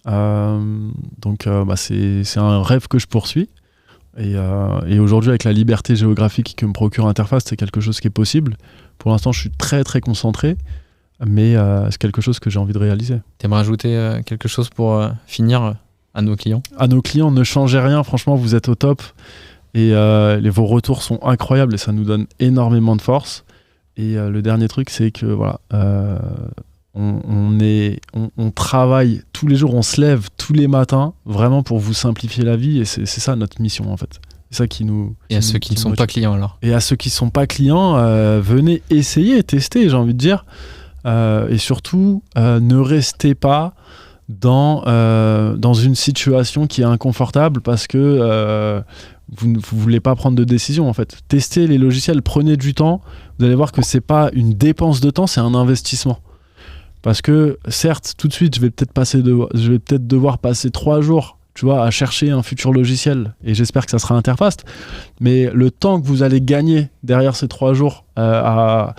Donc c'est un rêve que je poursuis. Et aujourd'hui, avec la liberté géographique que me procure Interface, c'est quelque chose qui est possible. Pour l'instant, je suis très très concentré, mais c'est quelque chose que j'ai envie de réaliser. T'aimerais ajouter quelque chose pour finir à nos clients ? À nos clients, ne changez rien, franchement, vous êtes au top. Et vos retours sont incroyables et ça nous donne énormément de force. Et le dernier truc, c'est que voilà, on travaille tous les jours, on se lève tous les matins vraiment pour vous simplifier la vie et c'est ça notre mission en fait. C'est ça qui nous... Et à ceux qui ne sont pas clients alors ? Et à ceux qui ne sont pas clients, venez essayer, tester, j'ai envie de dire. Et surtout, ne restez pas dans une situation qui est inconfortable parce que vous ne voulez pas prendre de décision en fait. Testez les logiciels, prenez du temps. Vous allez voir que c'est pas une dépense de temps, c'est un investissement. Parce que certes, tout de suite, je vais peut-être devoir passer 3 jours, tu vois, à chercher un futur logiciel. Et j'espère que ça sera Interface. Mais le temps que vous allez gagner derrière ces 3 jours à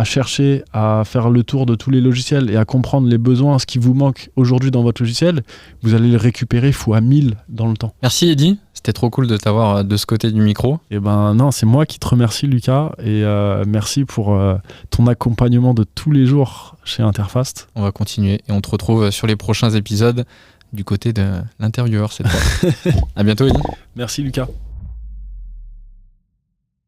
chercher, à faire le tour de tous les logiciels et à comprendre les besoins, ce qui vous manque aujourd'hui dans votre logiciel, vous allez le récupérer fois 1000 dans le temps. Merci Eddy. C'était trop cool de t'avoir de ce côté du micro. Et ben non, c'est moi qui te remercie Lucas et merci pour ton accompagnement de tous les jours chez Interface. On va continuer et on te retrouve sur les prochains épisodes du côté de l'intervieweur cette fois. À bientôt Eddy. Merci Lucas.